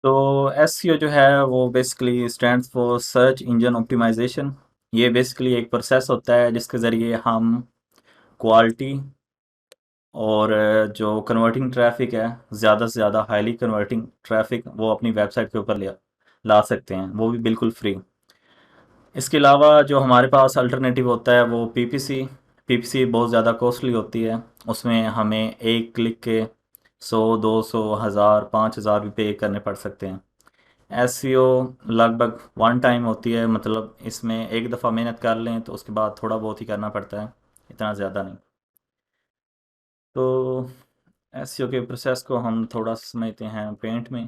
तो एसईओ जो है वो basically stands for search engine optimisation. ये बेसिकली एक प्रोसेस होता है जिसके ज़रिए हम क्वालिटी और जो कन्वर्टिंग ट्रैफिक है, ज़्यादा से ज़्यादा हाईली कन्वर्टिंग ट्रैफिक वो अपनी वेबसाइट के ऊपर ला सकते हैं, वो भी बिल्कुल फ्री। इसके अलावा जो हमारे पास अल्टरनेटिव होता है वो पीपीसी। पीपीसी बहुत ज़्यादा कॉस्टली होती है। उसमें हमें एक क्लिक के 100, 200, 1000, 5000 भी पे करने पड़ सकते हैं। एसईओ लगभग वन टाइम होती है, मतलब इसमें एक दफ़ा मेहनत कर लें तो उसके बाद थोड़ा बहुत ही करना पड़ता है, इतना ज़्यादा नहीं। तो एसईओ के प्रोसेस को हम थोड़ा समझते हैं पेंट में।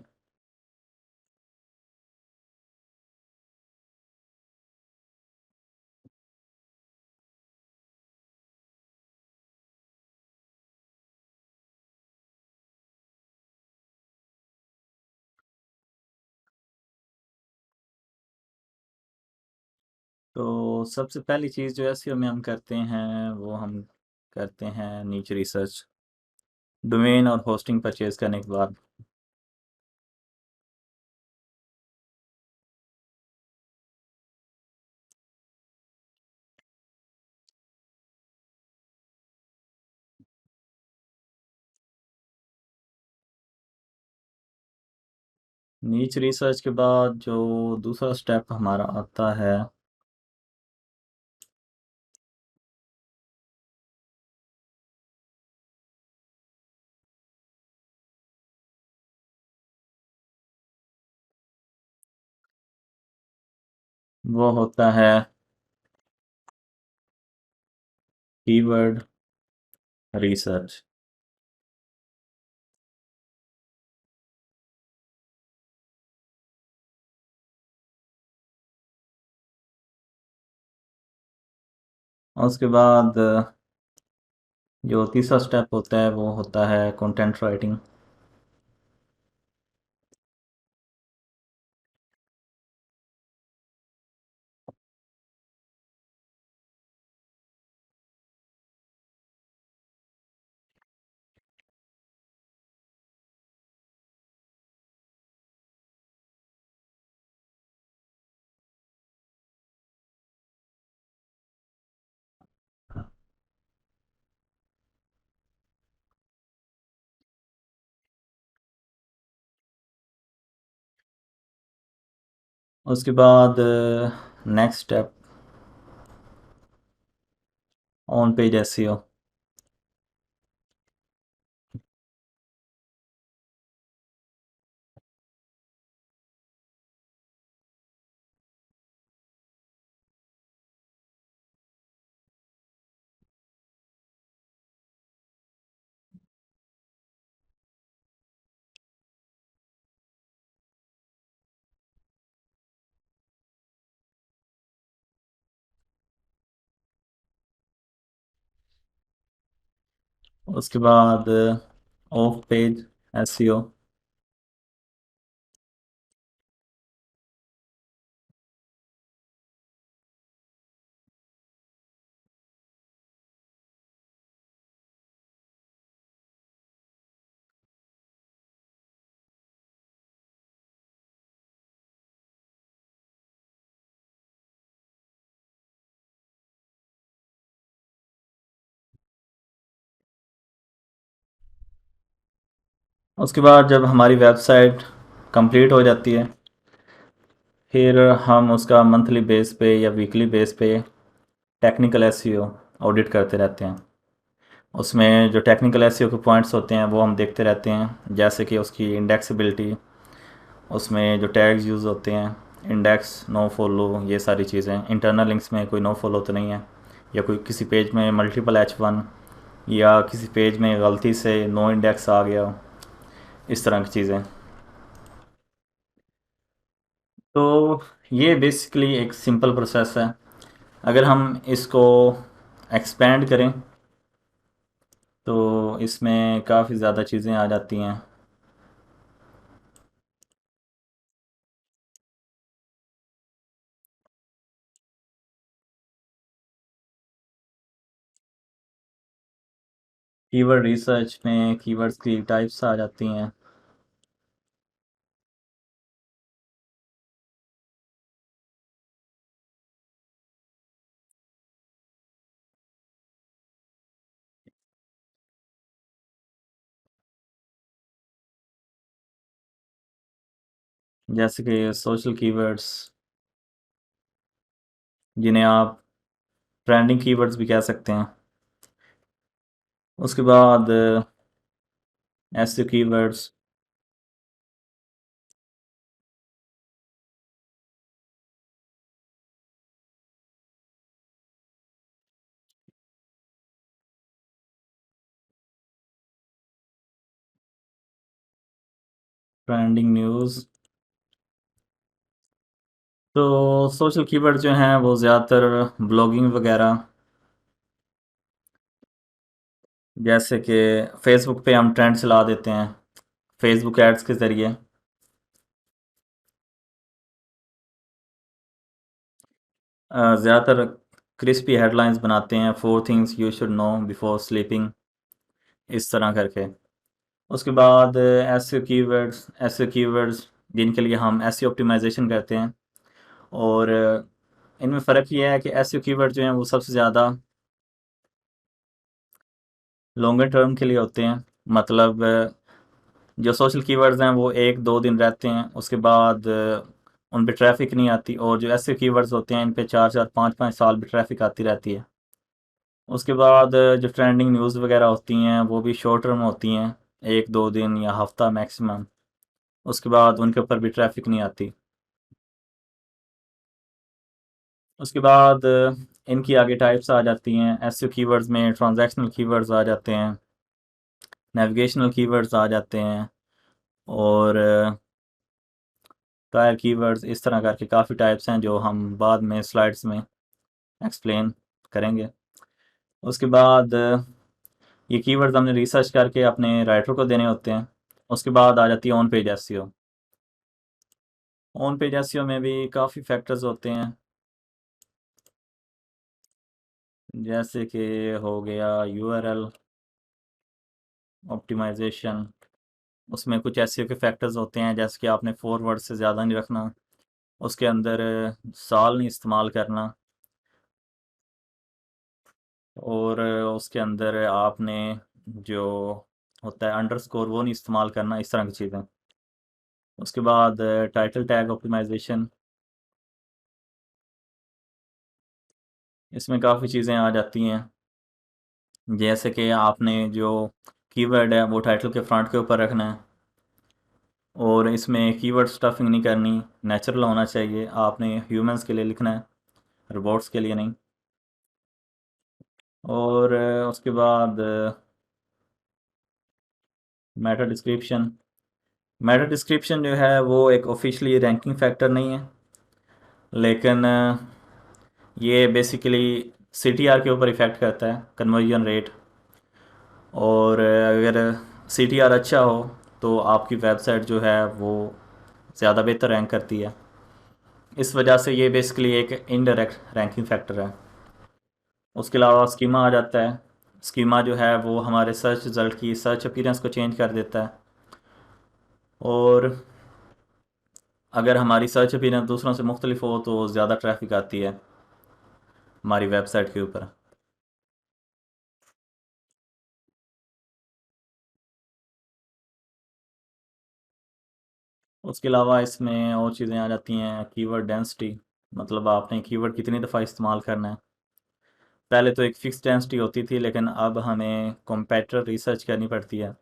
तो सबसे पहली चीज़ जो एसईओ में हम करते हैं वो हम करते हैं नीच रिसर्च, डोमेन और होस्टिंग परचेज करने के बाद। नीच रिसर्च के बाद जो दूसरा स्टेप हमारा आता है वो होता है कीवर्ड रिसर्च। उसके बाद जो तीसरा स्टेप होता है वो होता है कंटेंट राइटिंग। उसके बाद next step on page SEO. उसके बाद ऑफ पेज एसईओ। उसके बाद जब हमारी वेबसाइट कंप्लीट हो जाती है, फिर हम उसका मंथली बेस पे या वीकली बेस पे टेक्निकल एसईओ ऑडिट करते रहते हैं। उसमें जो टेक्निकल एसईओ के पॉइंट्स होते हैं वो हम देखते रहते हैं, जैसे कि उसकी इंडेक्सिबिलिटी, उसमें जो टैग्स यूज़ होते हैं, इंडेक्स, नो फॉलो, ये सारी चीज़ें। इंटरनल लिंक्स में कोई नो फॉलो तो नहीं है, या कोई किसी पेज में मल्टीपल H1, या किसी पेज में गलती से नो इंडेक्स आ गया, इस तरह की चीज़ें। तो ये बेसिकली एक सिंपल प्रोसेस है। अगर हम इसको एक्सपेंड करें तो इसमें काफ़ी ज़्यादा चीज़ें आ जाती हैं। कीवर्ड रिसर्च में कीवर्ड्स की टाइप्स आ जाती हैं। जैसे कि सोशल कीवर्ड्स, जिन्हें आप ट्रेंडिंग कीवर्ड्स भी कह सकते हैं। उसके बाद एसईओ कीवर्ड्स, ट्रेंडिंग न्यूज़। तो सोशल कीवर्ड जो हैं वो ज़्यादातर ब्लॉगिंग वगैरह, जैसे कि फेसबुक पे हम ट्रेंड चला देते हैं फेसबुक एड्स के ज़रिए। ज़्यादातर क्रिस्पी हेडलाइंस बनाते हैं, 4 things you should know before sleeping, इस तरह करके। उसके बाद एसईओ कीवर्ड्स जिनके लिए हम एसईओ ऑप्टिमाइजेशन करते हैं। और इनमें फ़र्क ये है कि एसईओ कीवर्ड जो हैं वो सबसे ज़्यादा लॉन्गर टर्म के लिए होते हैं। मतलब जो सोशल कीवर्ड्स हैं वो 1-2 दिन रहते हैं, उसके बाद उन पे ट्रैफिक नहीं आती। और जो एसईओ कीवर्ड्स होते हैं इन पे 4-4, 5-5 साल भी ट्रैफिक आती रहती है। उसके बाद जो ट्रेंडिंग न्यूज़ वगैरह होती हैं वो भी शॉर्ट टर्म होती हैं, 1-2 दिन या हफ्ता मैक्सिमम। उसके बाद उनके ऊपर भी ट्रैफिक नहीं आती। उसके बाद इनकी आगे टाइप्स आ जाती हैं। एसईओ कीवर्ड्स में ट्रांजैक्शनल कीवर्ड्स आ जाते हैं, नेविगेशनल कीवर्ड्स आ जाते हैं, और टायर कीवर्ड्स, इस तरह करके काफ़ी टाइप्स हैं जो हम बाद में स्लाइड्स में एक्सप्लेन करेंगे। उसके बाद ये कीवर्ड्स हमने रिसर्च करके अपने राइटर को देने होते हैं। उसके बाद आ जाती है on page SEO. On page SEO में भी काफ़ी फैक्टर्स होते हैं, जैसे कि हो गया यूआरएल ऑप्टिमाइजेशन। उसमें कुछ एसईओ के फैक्टर्स होते हैं, जैसे कि आपने 4 वर्ड से ज़्यादा नहीं रखना, उसके अंदर साल नहीं इस्तेमाल करना, और उसके अंदर आपने जो होता है अंडरस्कोर वो नहीं इस्तेमाल करना, इस तरह की चीज़ें। उसके बाद टाइटल टैग ऑप्टिमाइजेशन, इसमें काफ़ी चीज़ें आ जाती हैं, जैसे कि आपने जो कीवर्ड है वो टाइटल के फ्रंट के ऊपर रखना है, और इसमें कीवर्ड स्टफिंग नहीं करनी, नेचुरल होना चाहिए। आपने ह्यूमंस के लिए लिखना है, रोबोट्स के लिए नहीं। और उसके बाद मेटा डिस्क्रिप्शन। मेटा डिस्क्रिप्शन जो है वो एक ऑफिशियली रैंकिंग फैक्टर नहीं है, लेकिन ये बेसिकली सीटीआर के ऊपर इफ़ेक्ट करता है, कन्वर्जन रेट। और अगर सीटीआर अच्छा हो तो आपकी वेबसाइट जो है वो ज़्यादा बेहतर रैंक करती है। इस वजह से ये बेसिकली एक इनडायरेक्ट रैंकिंग फैक्टर है। उसके अलावा स्कीमा आ जाता है। स्कीमा जो है वो हमारे सर्च रिज़ल्ट की सर्च अपीयरेंस को चेंज कर देता है, और अगर हमारी सर्च अपीयरेंस दूसरों से मुख्तलिफ हो तो ज़्यादा ट्रैफिक आती है हमारी वेबसाइट के ऊपर। उसके अलावा इसमें और चीज़ें आ जाती हैं, कीवर्ड डेंसिटी। मतलब आपने कीवर्ड कितनी दफ़ा इस्तेमाल करना है। पहले तो एक फ़िक्स डेंसिटी होती थी, लेकिन अब हमें कॉम्पेटिटर रिसर्च करनी पड़ती है।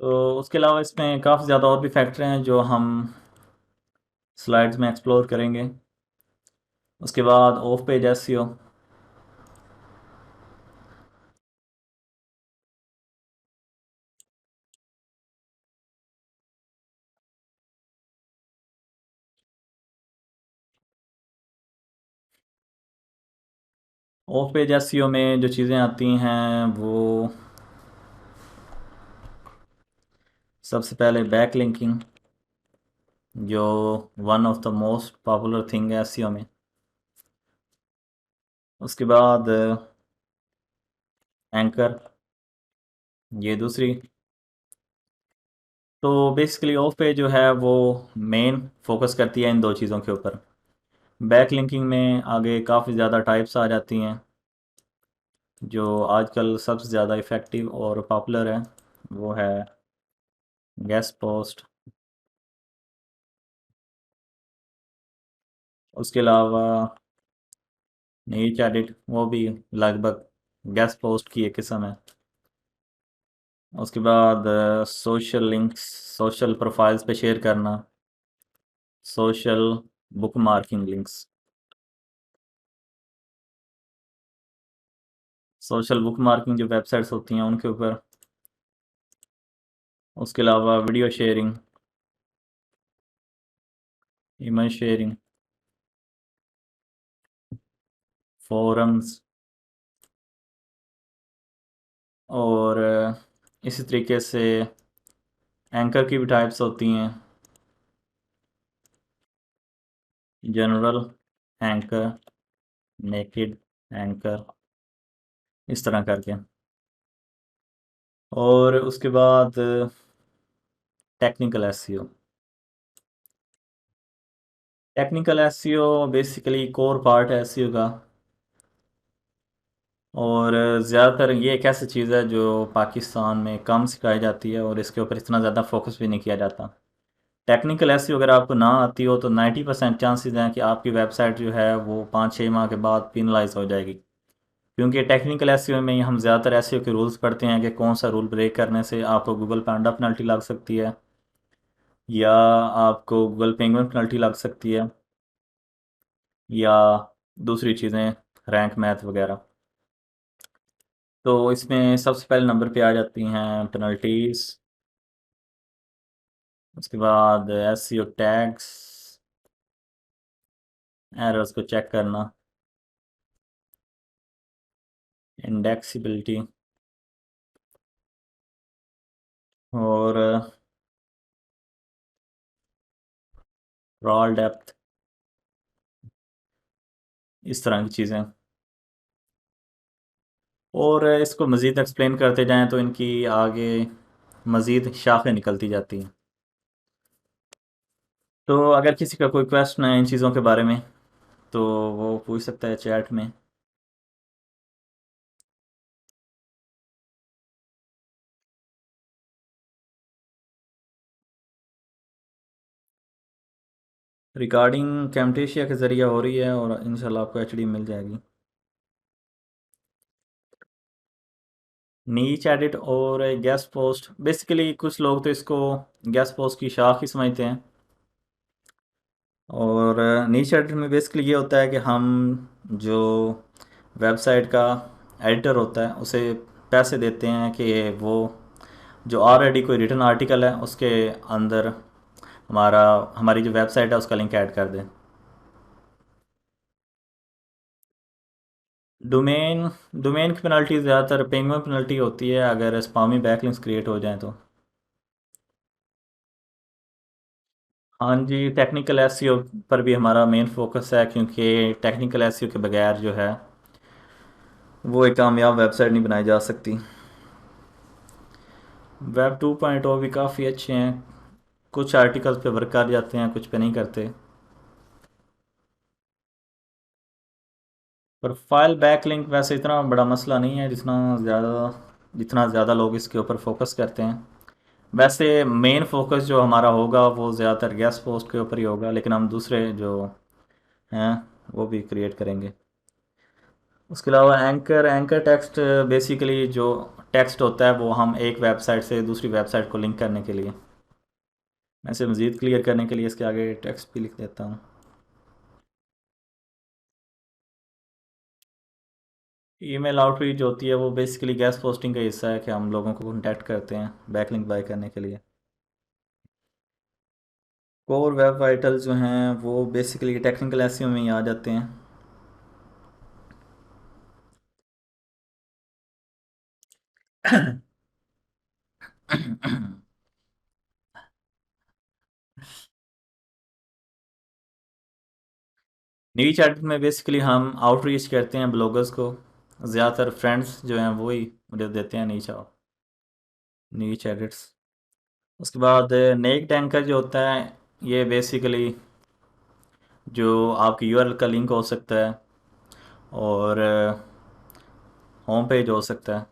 तो उसके अलावा इसमें काफ़ी ज़्यादा और भी फैक्टर हैं जो हम स्लाइड्स में एक्सप्लोर करेंगे। उसके बाद of page SEO. Of page SEO में जो चीज़ें आती हैं वो सबसे पहले बैक लिंकिंग, जो one of the most popular thing है एसईओ में। उसके बाद एंकर, ये दूसरी। तो बेसिकली ऑफ पेज जो है वो मेन फोकस करती है इन दो चीज़ों के ऊपर। बैक लिंकिंग में आगे काफ़ी ज़्यादा टाइप्स आ जाती हैं, जो आजकल सबसे ज़्यादा इफ़ेक्टिव और पॉपुलर है वो है गेस्ट पोस्ट। उसके अलावा नीच एडिट, वो भी लगभग गेस्ट पोस्ट की एक किस्म है। उसके बाद सोशल लिंक्स, सोशल प्रोफाइल्स पे शेयर करना, social book marking links, social book marking जो वेबसाइट्स होती हैं उनके ऊपर। उसके अलावा video sharing, image sharing, forums, और इसी तरीके से एंकर की भी टाइप्स होती हैं, जनरल एंकर, नेकेड एंकर, इस तरह करके। और उसके बाद technical SEO. Technical SEO basically core part है एसईओ का, और ज़्यादातर ये एक ऐसी चीज़ है जो पाकिस्तान में कम सिखाई जाती है और इसके ऊपर इतना ज़्यादा फोकस भी नहीं किया जाता। टेक्निकल एसईओ अगर आपको ना आती हो तो 90% चांसेस हैं कि आपकी वेबसाइट जो है वो 5-6 माह के बाद पिनलाइज हो जाएगी। क्योंकि टेक्निकल एसईओ में ही हम ज़्यादातर एसईओ के रूल्स पढ़ते हैं कि कौन सा रूल ब्रेक करने से आपको गूगल पे अंडा पेनल्टी लग सकती है, या आपको गूगल पेंगुइन पेनल्टी लग सकती है, या दूसरी चीज़ें रैंक मैथ वगैरह। तो इसमें सबसे पहले नंबर पे आ जाती हैं पेनल्टीज। उसके बाद एसईओ टैग्स, एरर्स को चेक करना, इंडेक्सिबिलिटी, और रॉल डेप्थ, इस तरह की चीज़ें। और इसको मज़ीद एक्सप्लेन करते जाएं तो इनकी आगे मज़ीद शाखें निकलती जाती हैं। तो अगर किसी का कोई क्वेश्चन है इन चीज़ों के बारे में तो वो पूछ सकता है चैट में। रिकॉर्डिंग कैमटेशिया के ज़रिए हो रही है और इंशाल्लाह आपको एचडी मिल जाएगी। नीच एडिट और गेस्ट पोस्ट, बेसिकली कुछ लोग तो इसको गेस्ट पोस्ट की शाख ही समझते हैं। और नीच एडिट में बेसिकली ये होता है कि हम जो वेबसाइट का एडिटर होता है उसे पैसे देते हैं कि वो जो ऑलरेडी कोई रिटन आर्टिकल है उसके अंदर हमारी जो वेबसाइट है उसका लिंक ऐड कर दें। डोमेन डोमेन की पेनल्टी ज़्यादातर पेंगुइन पेनल्टी होती है अगर स्पामी बैकलिंक्स क्रिएट हो जाएं तो। हाँ जी, टेक्निकल एसईओ पर भी हमारा मेन फोकस है, क्योंकि टेक्निकल एसईओ के बगैर जो है वो एक कामयाब वेबसाइट नहीं बनाई जा सकती। वेब 2.0 भी काफ़ी अच्छे हैं, कुछ आर्टिकल्स पे वर्क कर जाते हैं, कुछ पे नहीं करते। प्रोफाइल बैकलिंक वैसे इतना बड़ा मसला नहीं है जितना ज़्यादा लोग इसके ऊपर फोकस करते हैं। वैसे मेन फोकस जो हमारा होगा वो ज़्यादातर गेस्ट पोस्ट के ऊपर ही होगा, लेकिन हम दूसरे जो हैं वो भी क्रिएट करेंगे। उसके अलावा एंकर एंकर टेक्स्ट, बेसिकली जो टेक्स्ट होता है वो हम एक वेबसाइट से दूसरी वेबसाइट को लिंक करने के लिए। मैं इसे मज़ीद क्लियर करने के लिए इसके आगे टेक्स्ट भी लिख देता हूँ। ईमेल आउटरीच होती है वो बेसिकली गेस्ट पोस्टिंग का हिस्सा है कि हम लोगों को कॉन्टैक्ट करते हैं बैकलिंक बाय करने के लिए। कोर वेब वाइटल जो हैं वो बेसिकली टेक्निकल एसईओ में ही आ जाते हैं। नीच एडिट में बेसिकली हम आउटरीच करते हैं ब्लॉगर्स को, ज़्यादातर फ्रेंड्स जो हैं वही मुझे देते हैं नीच एडिट्स। उसके बाद नेक टैंकर जो होता है ये बेसिकली जो आपकी यूआरएल का लिंक हो सकता है, और होम पेज हो सकता है।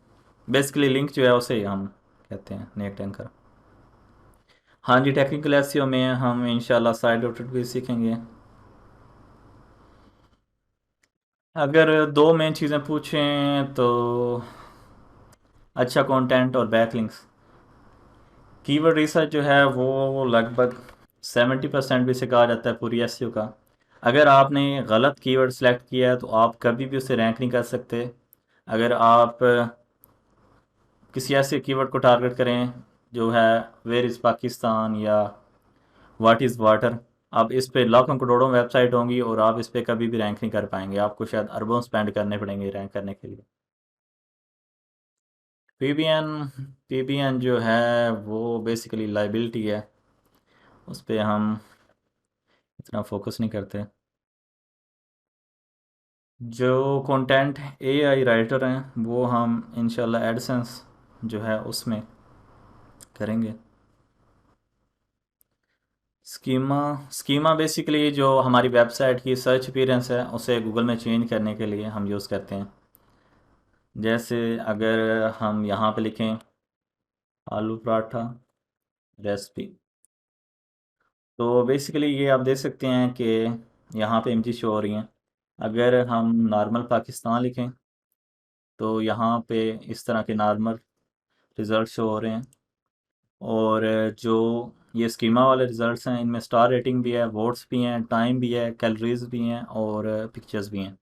बेसिकली लिंक जो है उसे ही हम कहते हैं नेट एंकर। हाँ जी, टेक्निकल एसईओ में हम इंशाल्लाह साइड ऑडिट भी सीखेंगे। अगर दो मेन चीज़ें पूछें तो अच्छा कंटेंट और बैकलिंक्स। कीवर्ड रिसर्च जो है वो लगभग 70% भी से कहा जाता है पूरी एसईओ का। अगर आपने गलत कीवर्ड सेलेक्ट किया है तो आप कभी भी उसे रैंक नहीं कर सकते। अगर आप किसी ऐसे कीवर्ड को टारगेट करें जो है वेयर इज़ पाकिस्तान या व्हाट इज़ वाटर, अब इस पे लाखों करोड़ों वेबसाइट होंगी और आप इस पे कभी भी रैंक नहीं कर पाएंगे। आपको शायद अरबों स्पेंड करने पड़ेंगे रैंक करने के लिए। पीबीएन पीबीएन जो है वो बेसिकली लाइबिलिटी है, उस पे हम इतना फोकस नहीं करते। जो कंटेंट एआई राइटर हैं वो हम इंशाल्लाह एडसेंस जो है उसमें करेंगे। स्कीमा स्कीमा बेसिकली जो हमारी वेबसाइट की सर्च अपीयरेंस है उसे गूगल में चेंज करने के लिए हम यूज़ करते हैं। जैसे अगर हम यहाँ पे लिखें आलू पराठा रेसिपी, तो बेसिकली ये आप देख सकते हैं कि यहाँ पे इमेजेस शो हो रही हैं। अगर हम नॉर्मल पाकिस्तान लिखें तो यहाँ पे इस तरह के नॉर्मल रिज़ल्ट शो हो रहे हैं। और जो ये स्कीमा वाले रिज़ल्ट्स हैं इनमें स्टार रेटिंग भी है, वोट्स भी हैं, टाइम भी है, कैलोरीज भी हैं और पिक्चर्स भी हैं।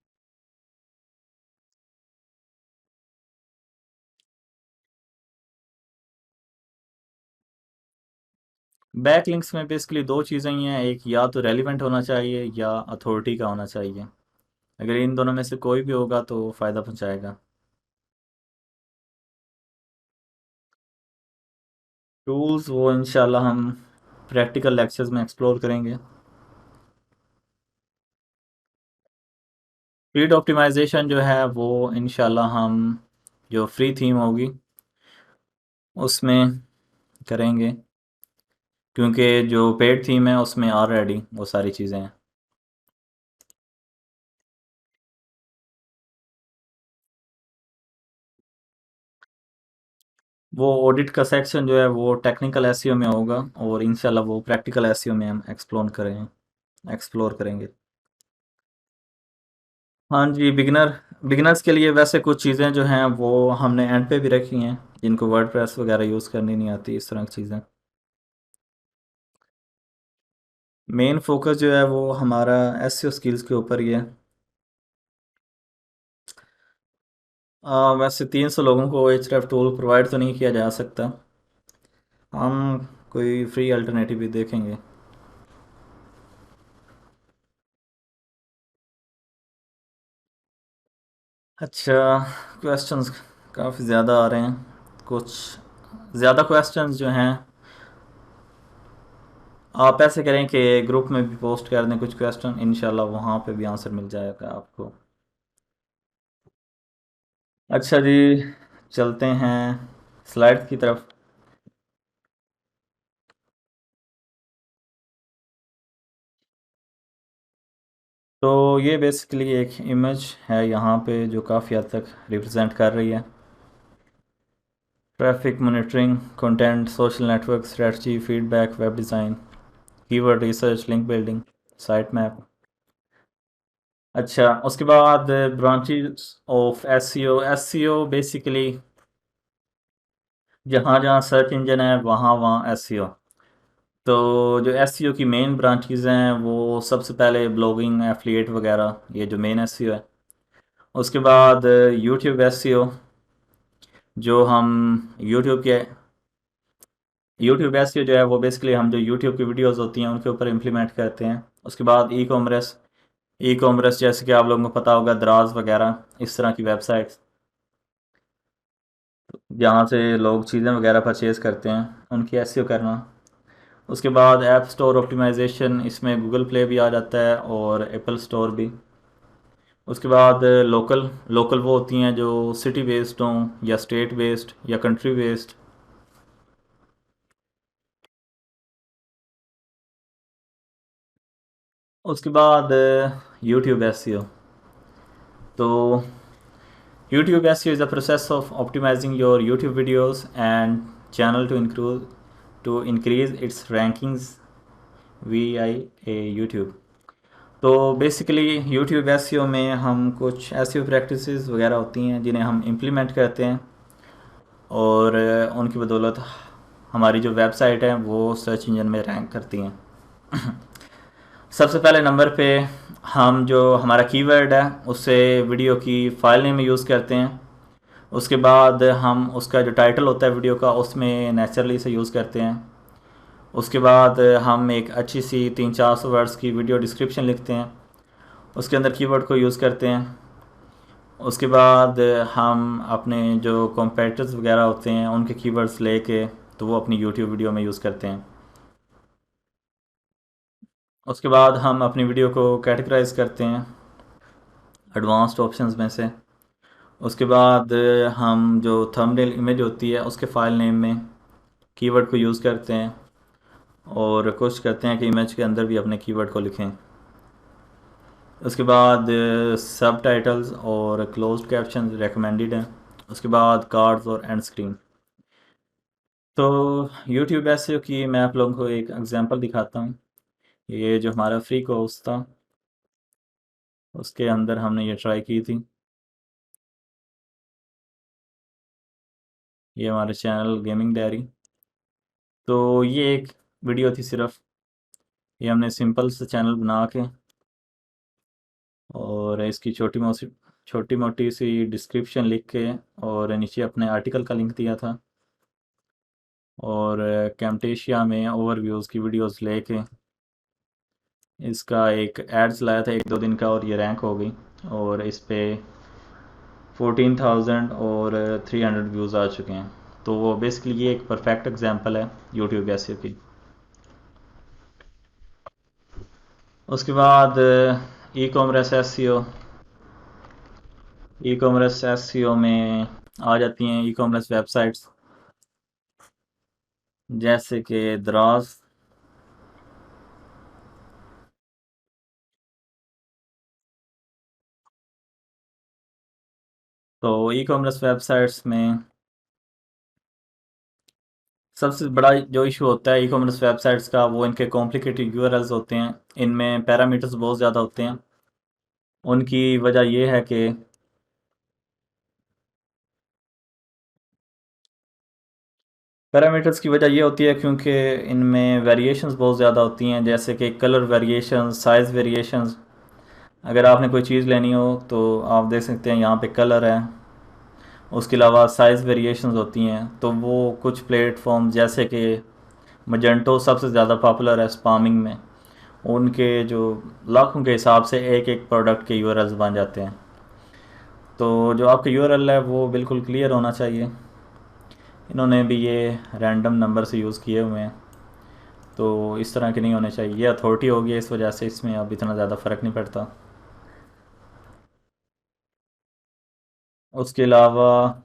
बैक लिंक्स में बेसिकली दो चीज़ें ही हैं, एक या तो रेलिवेंट होना चाहिए या अथॉरिटी का होना चाहिए। अगर इन दोनों में से कोई भी होगा तो फ़ायदा पहुंचाएगा। टूल्स वो इंशाल्लाह हम प्रैक्टिकल लेक्चर्स में एक्सप्लोर करेंगे। स्पीड ऑप्टिमाइजेशन जो है वो इंशाल्लाह हम जो फ्री थीम होगी उसमें करेंगे, क्योंकि जो पेड थीम है उसमें ऑलरेडी वो सारी चीज़ें हैं। वो ऑडिट का सेक्शन जो है वो टेक्निकल एसईओ में होगा और इंशाल्लाह वो प्रैक्टिकल एसईओ में हम एक्सप्लोर करेंगे। हाँ जी, बिगिनर्स के लिए वैसे कुछ चीज़ें जो हैं वो हमने एंड पे भी रखी हैं, जिनको वर्डप्रेस वगैरह यूज़ करनी नहीं आती, इस तरह की चीज़ें। मेन फोकस जो है वो हमारा एसईओ स्किल्स के ऊपर ही है। वैसे 300 लोगों को एचरेफ टूल प्रोवाइड तो नहीं किया जा सकता, हम कोई फ्री अल्टरनेटिव भी देखेंगे। अच्छा, क्वेश्चंस काफ़ी ज़्यादा आ रहे हैं। कुछ ज़्यादा क्वेश्चंस जो हैं आप ऐसे करें कि ग्रुप में भी पोस्ट कर दें कुछ क्वेश्चन, इंशाल्लाह वहाँ पे भी आंसर मिल जाएगा आपको। अच्छा जी, चलते हैं स्लाइड्स की तरफ। तो ये बेसिकली एक इमेज है यहाँ पे जो काफ़ी हद तक रिप्रेजेंट कर रही है traffic monitoring, content, social network strategy, feedback, web design, keyword research, link building, site map. अच्छा, उसके बाद branches of SEO. SEO basically जहाँ जहाँ सर्च इंजन है वहाँ वहाँ एसईओ। तो जो एसईओ की मेन ब्रांचेस हैं वो सबसे पहले ब्लॉगिंग, एफिलिएट वगैरह, ये जो मेन एसईओ है। उसके बाद यूट्यूब एसईओ, जो हम यूट्यूब के यूट्यूब एसईओ जो है वो बेसिकली हम जो यूट्यूब की वीडियोस होती हैं उनके ऊपर इम्प्लीमेंट करते हैं। उसके बाद ई कॉमर्स जैसे कि आप लोगों को पता होगा दराज वगैरह, इस तरह की वेबसाइट्स जहाँ से लोग चीज़ें वगैरह परचेज करते हैं, उनकी एसईओ करना। उसके बाद ऐप स्टोर ऑप्टिमाइजेशन, इसमें गूगल प्ले भी आ जाता है और एप्पल स्टोर भी। उसके बाद लोकल लोकल वो होती हैं जो सिटी बेस्ड हों या स्टेट बेस्ड या कंट्री बेस्ड। उसके बाद यूट्यूब एसईओ। तो YouTube SEO is the process of optimizing your YouTube videos and channel to increase its rankings via YouTube। तो बेसिकली YouTube SEO में हम कुछ SEO प्रैक्टिसेस वगैरह होती हैं जिन्हें हम इम्प्लीमेंट करते हैं और उनकी बदौलत हमारी जो वेबसाइट है वो सर्च इंजन में रैंक करती हैं। सबसे पहले नंबर पे हम जो हमारा कीवर्ड है उससे वीडियो की फाइल नेम यूज़ करते हैं। उसके बाद हम उसका जो टाइटल होता है वीडियो का उसमें नेचुरली से यूज़ करते हैं। उसके बाद हम एक अच्छी सी 300-400 वर्ड्स की वीडियो डिस्क्रिप्शन लिखते हैं, उसके अंदर कीवर्ड को यूज़ करते हैं। उसके बाद हम अपने जो कॉम्पिटिटर्स वगैरह होते हैं उनके कीवर्ड्स लेके तो वो अपनी यूट्यूब वीडियो में यूज़ करते हैं। उसके बाद हम अपनी वीडियो को कैटेगराइज करते हैं एडवांस्ड ऑप्शंस में से। उसके बाद हम जो थंबनेल इमेज होती है उसके फाइल नेम में कीवर्ड को यूज़ करते हैं और कोशिश करते हैं कि इमेज के अंदर भी अपने कीवर्ड को लिखें। उसके बाद सब टाइटल्स और क्लोज्ड कैप्शन रेकमेंडेड हैं। उसके बाद कार्ड्स और एंड स्क्रीन। तो यूट्यूब एसईओ की मैं आप लोगों को एक एग्जांपल दिखाता हूँ। ये जो हमारा फ्री कोर्स था उसके अंदर हमने ये ट्राई की थी। ये हमारा चैनल गेमिंग डायरी। तो ये एक वीडियो थी सिर्फ, ये हमने सिंपल से चैनल बना के और इसकी छोटी मोटी सी डिस्क्रिप्शन लिख के और नीचे अपने आर्टिकल का लिंक दिया था और कैमटेशिया में ओवरव्यूज़ की वीडियोस लेके इसका एक एड्स लाया था 1-2 दिन का और ये रैंक हो गई और इस पे 14,000 और 300 व्यूज़ आ चुके हैं। तो वो बेसिकली ये एक परफेक्ट एग्जांपल है यूट्यूब एसईओ की। उसके बाद ई कॉमर्स एसईओ में आ जाती हैं ई कॉमर्स वेबसाइट्स जैसे कि दराज। तो ई कॉमर्स वेबसाइट्स में सबसे बड़ा जो इशू होता है ई कॉमर्स वेबसाइट्स का वो इनके कॉम्प्लिकेटेड यूआरएल्स होते हैं, इनमें पैरामीटर्स बहुत ज़्यादा होते हैं। उनकी वजह ये है कि पैरामीटर्स की वजह ये होती है क्योंकि इनमें वेरिएशंस बहुत ज़्यादा होती हैं, जैसे कि कलर वेरिएशंस, साइज़ वेरिएशंस। अगर आपने कोई चीज़ लेनी हो तो आप देख सकते हैं यहाँ पे कलर है, उसके अलावा साइज़ वेरिएशंस होती हैं। तो वो कुछ प्लेटफॉर्म जैसे कि मजेंटो सबसे ज़्यादा पॉपुलर है स्पामिंग में, उनके जो लाखों के हिसाब से एक एक प्रोडक्ट के यूआरएल्स बन जाते हैं। तो जो आपका यूआरएल है वो बिल्कुल क्लियर होना चाहिए। इन्होंने भी ये रैंडम नंबर से यूज़ किए हुए हैं, तो इस तरह के नहीं होने चाहिए। ये अथॉरिटी होगी, इस वजह से इसमें अब इतना ज़्यादा फ़र्क नहीं पड़ता। उसके अलावा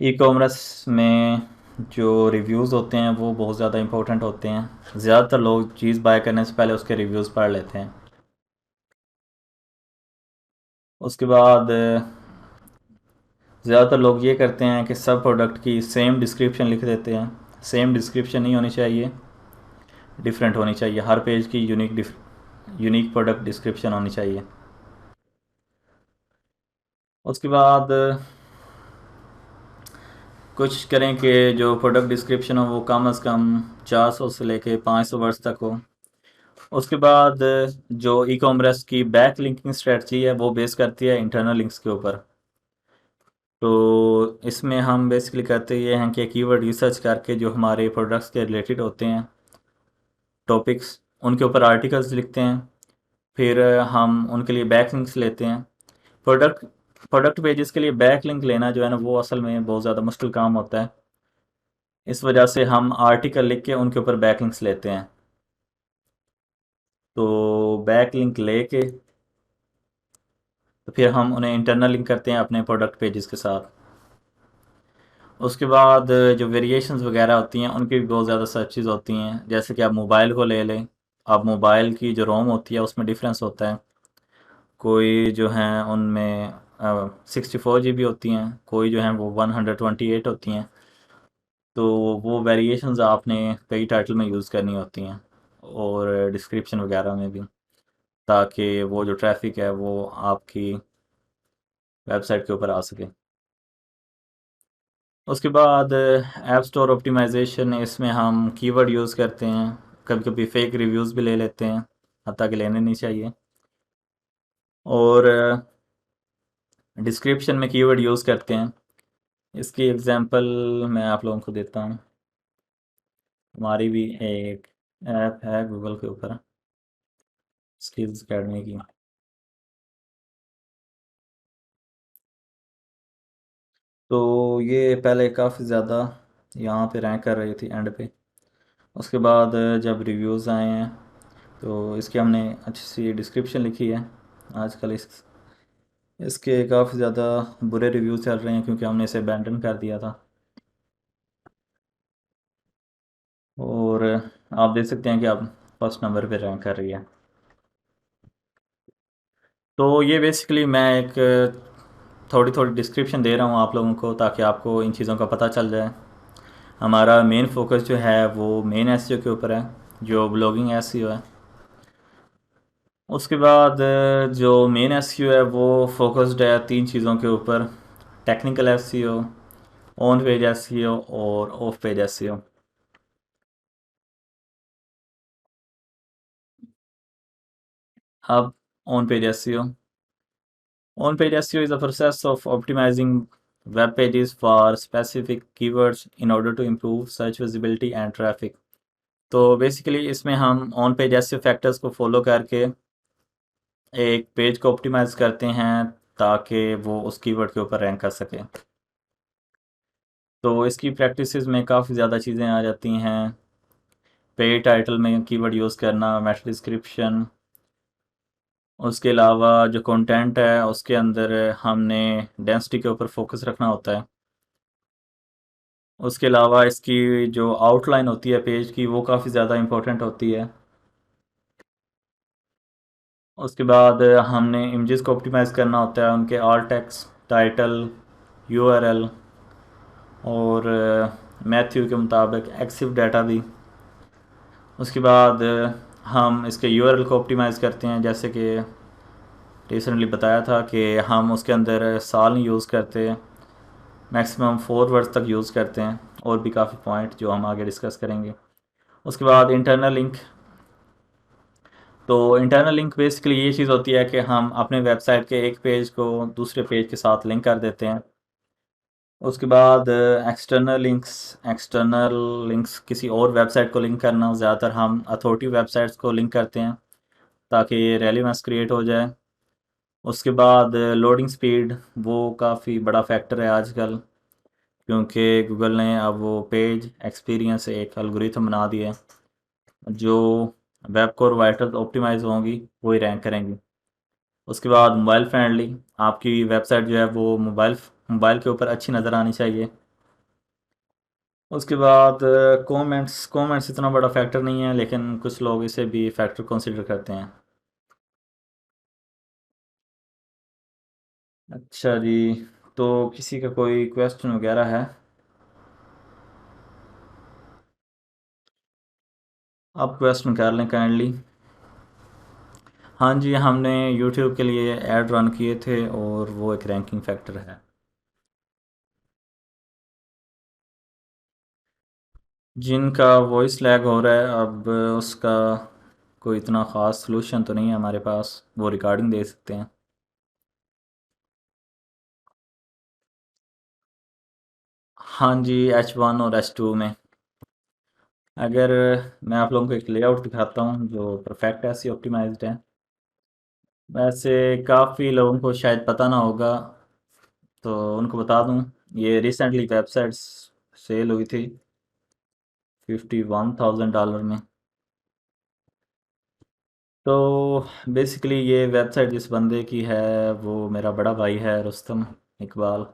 ई कॉमर्स में जो रिव्यूज़ होते हैं वो बहुत ज़्यादा इंपॉर्टेंट होते हैं। ज़्यादातर लोग चीज़ बाय करने से पहले उसके रिव्यूज़ पढ़ लेते हैं। उसके बाद ज़्यादातर लोग ये करते हैं कि सब प्रोडक्ट की सेम डिस्क्रिप्शन लिख देते हैं। सेम डिस्क्रिप्शन नहीं होनी चाहिए, डिफरेंट होनी चाहिए। हर पेज की यूनिक प्रोडक्ट डिस्क्रिप्शन होनी चाहिए। उसके बाद कोशिश करें कि जो प्रोडक्ट डिस्क्रिप्शन हो वो कम से कम 400 से लेके 500 वर्ड्स तक हो। उसके बाद जो ई कॉमर्स की बैक लिंकिंग स्ट्रेटजी है वो बेस करती है इंटरनल लिंक्स के ऊपर। तो इसमें हम बेसिकली करते ये हैं कि कीवर्ड रिसर्च करके जो हमारे प्रोडक्ट्स के रिलेटेड होते हैं टॉपिक्स, उनके ऊपर आर्टिकल्स लिखते हैं। फिर हम उनके लिए बैक लिंक्स लेते हैं। प्रोडक्ट प्रोडक्ट पेजेस के लिए बैक लिंक लेना जो है ना वो असल में बहुत ज़्यादा मुश्किल काम होता है। इस वजह से हम आर्टिकल लिख के उनके ऊपर बैक लिंक्स लेते हैं। तो बैक लिंक लेके तो फिर हम उन्हें इंटरनल लिंक करते हैं अपने प्रोडक्ट पेजेस के साथ। उसके बाद जो वेरिएशंस वगैरह होती हैं उनकी भी बहुत ज़्यादा सर्चेज होती हैं। जैसे कि आप मोबाइल को ले लें, आप मोबाइल की जो रोम होती है उसमें डिफरेंस होता है। कोई जो हैं उनमें 64 GB होती हैं, कोई जो हैं वो 128 होती हैं। तो वो वेरिएशंस आपने कई टाइटल में यूज़ करनी होती हैं और डिस्क्रिप्शन वगैरह में भी, ताकि वो जो ट्रैफिक है वो आपकी वेबसाइट के ऊपर आ सके। उसके बाद ऐप स्टोर ऑप्टिमाइजेशन, इसमें हम कीवर्ड यूज़ करते हैं, कभी कभी फेक रिव्यूज़ भी ले लेते हैं, हत्ता कि लेने नहीं चाहिए। और डिस्क्रिप्शन में कीवर्ड यूज़ करते हैं। इसकी एग्जांपल मैं आप लोगों को देता हूँ। हमारी भी एक ऐप है गूगल के ऊपर, स्किल्स अकेडमी की। तो ये पहले काफ़ी ज़्यादा यहाँ पे रैंक कर रही थी एंड पे। उसके बाद जब रिव्यूज़ आए हैं तो इसकी हमने अच्छी सी डिस्क्रिप्शन लिखी है। आजकल इसके काफ़ी ज़्यादा बुरे रिव्यूज़ चल रहे हैं क्योंकि हमने इसे अबैंडन कर दिया था। और आप देख सकते हैं कि आप फर्स्ट नंबर पे रैंक कर रही है। तो ये बेसिकली मैं एक थोड़ी थोड़ी डिस्क्रिप्शन दे रहा हूँ आप लोगों को, ताकि आपको इन चीज़ों का पता चल जाए। हमारा मेन फोकस जो है वो मेन एसईओ के ऊपर है, जो ब्लॉगिंग एसईओ है। उसके बाद जो मेन एसईओ है वो फोकस्ड है तीन चीज़ों के ऊपर: technical SEO, on page SEO और ऑफ पेज एसईओ। अब on page SEO, on page SEO is the process of optimizing web pages for specific keywords in order to improve search visibility and traffic। तो basically इसमें हम on page SEO factors को follow करके एक page को optimise करते हैं ताकि वो उस कीवर्ड के ऊपर रैंक कर सके। तो इसकी प्रैक्टिसेस में काफ़ी ज़्यादा चीज़ें आ जाती हैं। पेज टाइटल में कीवर्ड यूज़ करना, मेटा डिस्क्रिप्शन, उसके अलावा जो कंटेंट है उसके अंदर हमने डेंसिटी के ऊपर फोकस रखना होता है। उसके अलावा इसकी जो आउटलाइन होती है पेज की वो काफ़ी ज़्यादा इम्पोर्टेंट होती है। उसके बाद हमने इमेजेस को ऑप्टिमाइज़ करना होता है, उनके आल्ट टेक्स्ट, टाइटल, यूआरएल और मैथ्यू के मुताबिक एक्सिव डाटा भी। उसके बाद हम इसके यूआरएल को ऑप्टिमाइज़ करते हैं, जैसे कि रिसेंटली बताया था कि हम उसके अंदर साल नहीं यूज़ करते, मैक्सिमम 4 वर्ड्स तक यूज़ करते हैं, और भी काफ़ी पॉइंट जो हम आगे डिस्कस करेंगे। उसके बाद इंटरनल लिंक। तो इंटरनल लिंक बेसिकली ये चीज़ होती है कि हम अपने वेबसाइट के एक पेज को दूसरे पेज के साथ लिंक कर देते हैं। उसके बाद एक्सटर्नल लिंक्स किसी और वेबसाइट को लिंक करना, ज़्यादातर हम अथॉरिटी वेबसाइट्स को लिंक करते हैं ताकि रेलिवेंस क्रिएट हो जाए। उसके बाद लोडिंग स्पीड, वो काफ़ी बड़ा फैक्टर है आजकल, क्योंकि गूगल ने अब वो पेज एक्सपीरियंस एक एल्गोरिथम बना दिया है। जो वेब कोर वाइटल्स ऑप्टिमाइज होंगी वही रैंक करेंगी। उसके बाद मोबाइल फ्रेंडली, आपकी वेबसाइट जो है वो मोबाइल मोबाइल के ऊपर अच्छी नज़र आनी चाहिए। उसके बाद कमेंट्स कमेंट्स इतना बड़ा फैक्टर नहीं है, लेकिन कुछ लोग इसे भी फैक्टर कंसिडर करते हैं। अच्छा जी, तो किसी का कोई क्वेश्चन वगैरह है? आप क्वेश्चन कर लें काइंडली। हाँ जी, हमने यूट्यूब के लिए ऐड रन किए थे और वो एक रैंकिंग फैक्टर है। जिनका वॉइस लैग हो रहा है, अब उसका कोई इतना ख़ास सलूशन तो नहीं है हमारे पास, वो रिकॉर्डिंग दे सकते हैं। हाँ जी, H1 और H2 में। अगर मैं आप लोगों को एक लेआउट दिखाता हूँ जो परफेक्ट ऐसी ऑप्टिमाइज्ड है। वैसे काफ़ी लोगों को शायद पता ना होगा, तो उनको बता दूँ, ये रिसेंटली वेबसाइट्स सेल हुई थी $51,000 में। तो बेसिकली ये वेबसाइट जिस बंदे की है वो मेरा बड़ा भाई है, रुस्तम इकबाल।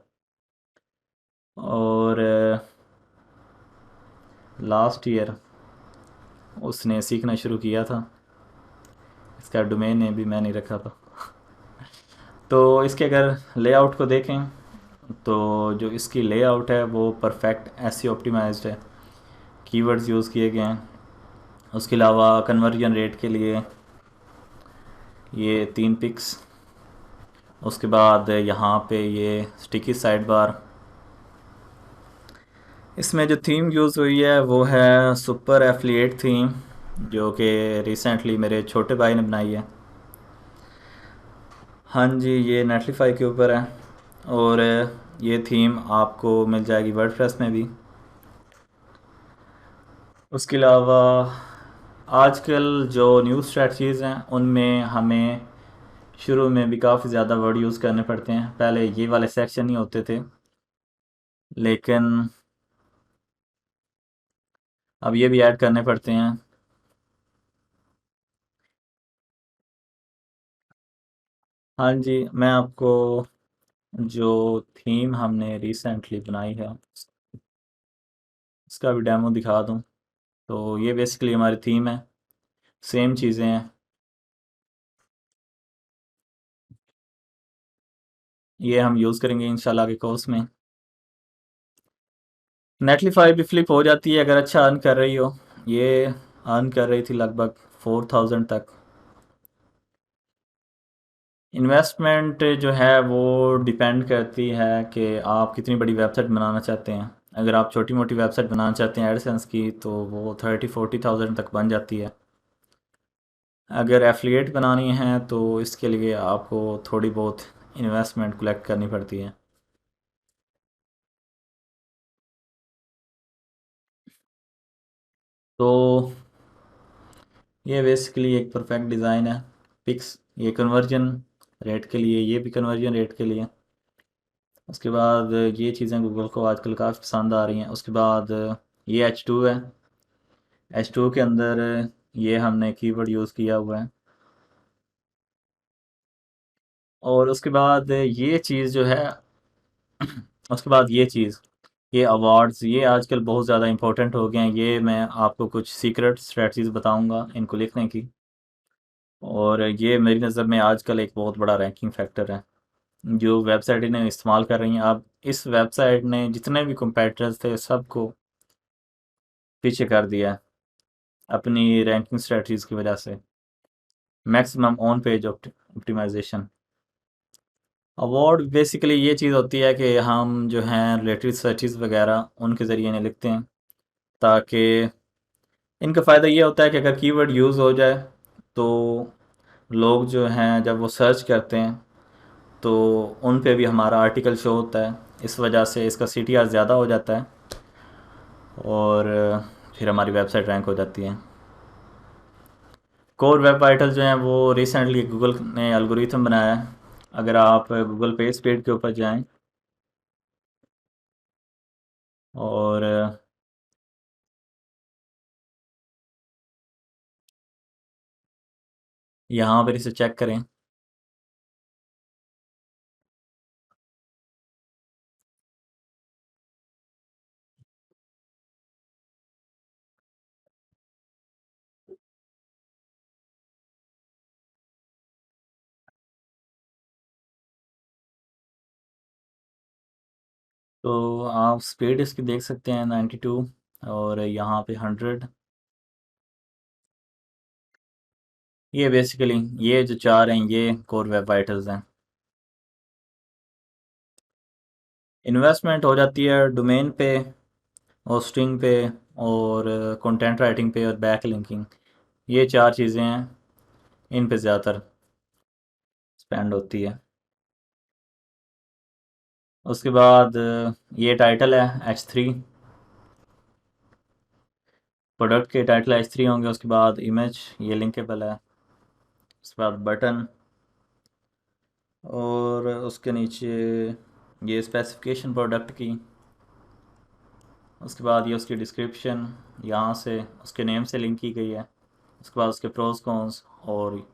और लास्ट ईयर उसने सीखना शुरू किया था। इसका डोमेन नेम भी मैंने रखा था। तो इसके अगर लेआउट को देखें तो जो इसकी लेआउट है वो परफेक्ट ऐसी ऑप्टिमाइज्ड है, कीवर्ड्स यूज़ किए गए हैं। उसके अलावा कन्वर्जन रेट के लिए ये 3 पिक्स, उसके बाद यहाँ पे ये स्टिकी साइड बार। इसमें जो थीम यूज़ हुई है वो है सुपर एफिलिएट थीम, जो कि रिसेंटली मेरे छोटे भाई ने बनाई है। हाँ जी, ये नेटलीफाई के ऊपर है और ये थीम आपको मिल जाएगी वर्डप्रेस में भी। उसके अलावा आजकल जो न्यूज़ स्ट्रेटजीज़ हैं उनमें हमें शुरू में भी काफ़ी ज़्यादा वर्ड यूज़ करने पड़ते हैं। पहले ये वाले सेक्शन ही होते थे, लेकिन अब ये भी ऐड करने पड़ते हैं। हाँ जी, मैं आपको जो थीम हमने रिसेंटली बनाई है इसका भी डेमो दिखा दूँ। तो ये बेसिकली हमारी थीम है, सेम चीज़ें हैं। ये हम यूज़ करेंगे इंशाल्लाह के कोर्स में। नेटलीफाई भी फ्लिप हो जाती है अगर अच्छा अर्न कर रही हो। ये अर्न कर रही थी लगभग 4000 तक। इन्वेस्टमेंट जो है वो डिपेंड करती है कि आप कितनी बड़ी वेबसाइट बनाना चाहते हैं। अगर आप छोटी मोटी वेबसाइट बनाना चाहते हैं एडसेंस की तो वो 30-40 थाउजेंड तक बन जाती है। अगर एफिलिएट बनानी है तो इसके लिए आपको थोड़ी बहुत इन्वेस्टमेंट कलेक्ट करनी पड़ती है। तो ये बेसिकली एक परफेक्ट डिज़ाइन है। पिक्स ये कन्वर्जन रेट के लिए, ये भी कन्वर्जन रेट के लिए। उसके बाद ये चीज़ें गूगल को आजकल काफ़ी पसंद आ रही हैं। उसके बाद ये H2 है। H2 के अंदर ये हमने कीवर्ड यूज़ किया हुआ है। और उसके बाद ये चीज़ जो है उसके बाद ये चीज़, ये अवार्ड्स ये आजकल बहुत ज़्यादा इंपॉर्टेंट हो गए हैं। ये मैं आपको कुछ सीक्रेट स्ट्रेटजीज बताऊंगा इनको लिखने की। और ये मेरी नज़र में आजकल एक बहुत बड़ा रैंकिंग फैक्टर है जो वेबसाइट इन्हें इस्तेमाल कर रही हैं। अब इस वेबसाइट ने जितने भी कंपेटिटर्स थे सबको पीछे कर दिया है अपनी रैंकिंग स्ट्रेटजीज की वजह से। Maximum on page optimisation. Award basically ये चीज़ होती है कि हम जो हैं रिलेटेड सर्चेस वगैरह उनके ज़रिए इन्हें लिखते हैं, ताकि इनका फ़ायदा ये होता है कि अगर कीवर्ड यूज़ हो जाए तो लोग जो हैं जब वो सर्च करते हैं तो उन पे भी हमारा आर्टिकल शो होता है। इस वजह से इसका CTR ज़्यादा हो जाता है और फिर हमारी वेबसाइट रैंक हो जाती है। कोर वेब वाइटल जो हैं वो रिसेंटली गूगल ने एल्गोरिथम बनाया है। अगर आप गूगल पे स्पीड के ऊपर जाएं और यहाँ पर इसे चेक करें तो आप स्पीड इसकी देख सकते हैं 92 और यहाँ पे 100। ये बेसिकली ये जो चार हैं ये कोर वेब वाइटल्स हैं। इन्वेस्टमेंट हो जाती है डोमेन पे, होस्टिंग पे और कंटेंट राइटिंग पे और बैक लिंकिंग। ये चार चीज़ें हैं, इन पे ज़्यादातर स्पेंड होती है। उसके बाद ये टाइटल है H3, प्रोडक्ट के टाइटल H3 होंगे। उसके बाद इमेज ये लिंकेबल है। उसके बाद बटन और उसके नीचे ये स्पेसिफिकेशन प्रोडक्ट की। उसके बाद ये उसकी डिस्क्रिप्शन यहाँ से उसके नेम से लिंक की गई है। उसके बाद उसके प्रोज कॉन्स और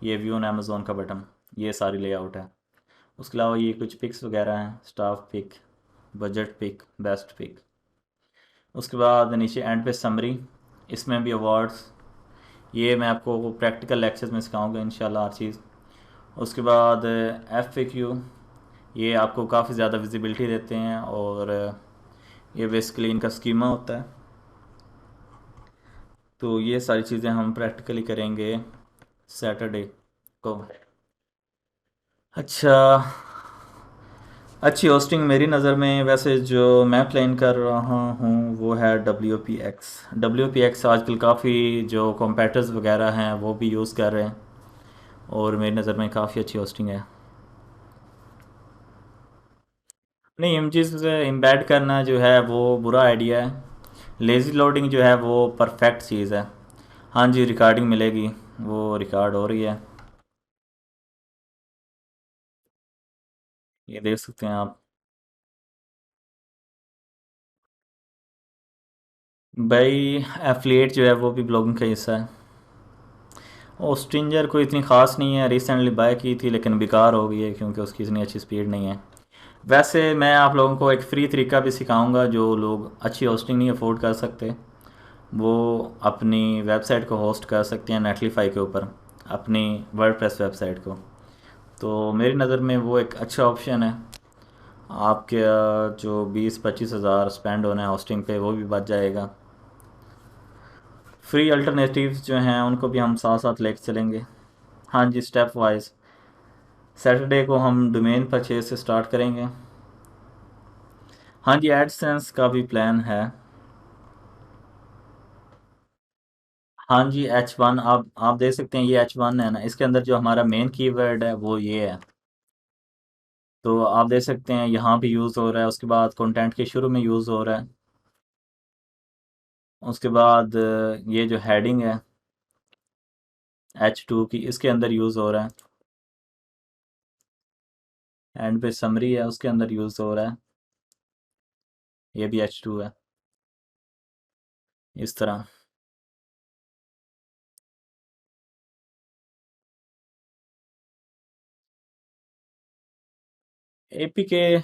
ये व्यू ऑन अमेज़ोन का बटन, ये सारी लेआउट है। उसके अलावा ये कुछ पिक्स वगैरह हैं, staff pick, budget pick, best pick. उसके बाद नीचे एंड पे समरी, इसमें भी अवार्ड्स। ये मैं आपको प्रैक्टिकल लेक्चर्स में सिखाऊंगा इंशाल्लाह हर चीज़। उसके बाद FAQ, ये आपको काफ़ी ज़्यादा विजिबिलिटी देते हैं और ये बेसिकली इनका स्कीमा होता है। तो ये सारी चीज़ें हम प्रैक्टिकली करेंगे सैटरडे को। अच्छा, अच्छी होस्टिंग मेरी नज़र में वैसे जो मैं प्लान कर रहा हूँ वो है WPX आजकल काफ़ी जो कॉम्पेटर्स वगैरह हैं वो भी यूज़ कर रहे हैं और मेरी नज़र में काफ़ी अच्छी होस्टिंग है। नहीं, इमेजेस एम्बेड करना जो है वो बुरा आइडिया है। लेज़ी लोडिंग जो है वो परफेक्ट चीज़ है। हाँ जी, रिकॉर्डिंग मिलेगी, वो रिकॉर्ड हो रही है, ये देख सकते हैं आप। भाई, एफिलिएट जो है वो भी ब्लॉगिंग का हिस्सा है। और स्ट्रिंजर कोई इतनी ख़ास नहीं है, रिसेंटली बाय की थी लेकिन बेकार हो गई है क्योंकि उसकी इतनी अच्छी स्पीड नहीं है। वैसे मैं आप लोगों को एक फ्री तरीका भी सिखाऊंगा, जो लोग अच्छी होस्टिंग नहीं अफोर्ड कर सकते वो अपनी वेबसाइट को होस्ट कर सकते हैं नेटलीफाई के ऊपर, अपनी वर्डप्रेस वेबसाइट को। तो मेरी नज़र में वो एक अच्छा ऑप्शन है। आपके जो 20-25 हज़ार स्पेंड होना है होस्टिंग पे वो भी बच जाएगा। फ्री अल्टरनेटिव्स जो हैं उनको भी हम साथ साथ लेके चलेंगे। हाँ जी, स्टेप वाइज। सैटरडे को हम डोमेन परचेज से स्टार्ट करेंगे। हाँ जी, एडसेंस का भी प्लान है। हाँ जी, H1 आप देख सकते हैं, ये H1 है ना, इसके अंदर जो हमारा मेन कीवर्ड है वो ये है। तो आप देख सकते हैं यहाँ भी यूज़ हो रहा है, उसके बाद कंटेंट के शुरू में यूज़ हो रहा है, उसके बाद ये जो हेडिंग है H2 की, इसके अंदर यूज़ हो रहा है, एंड पे समरी है उसके अंदर यूज़ हो रहा है, ये भी H2 है, इस तरह। APK,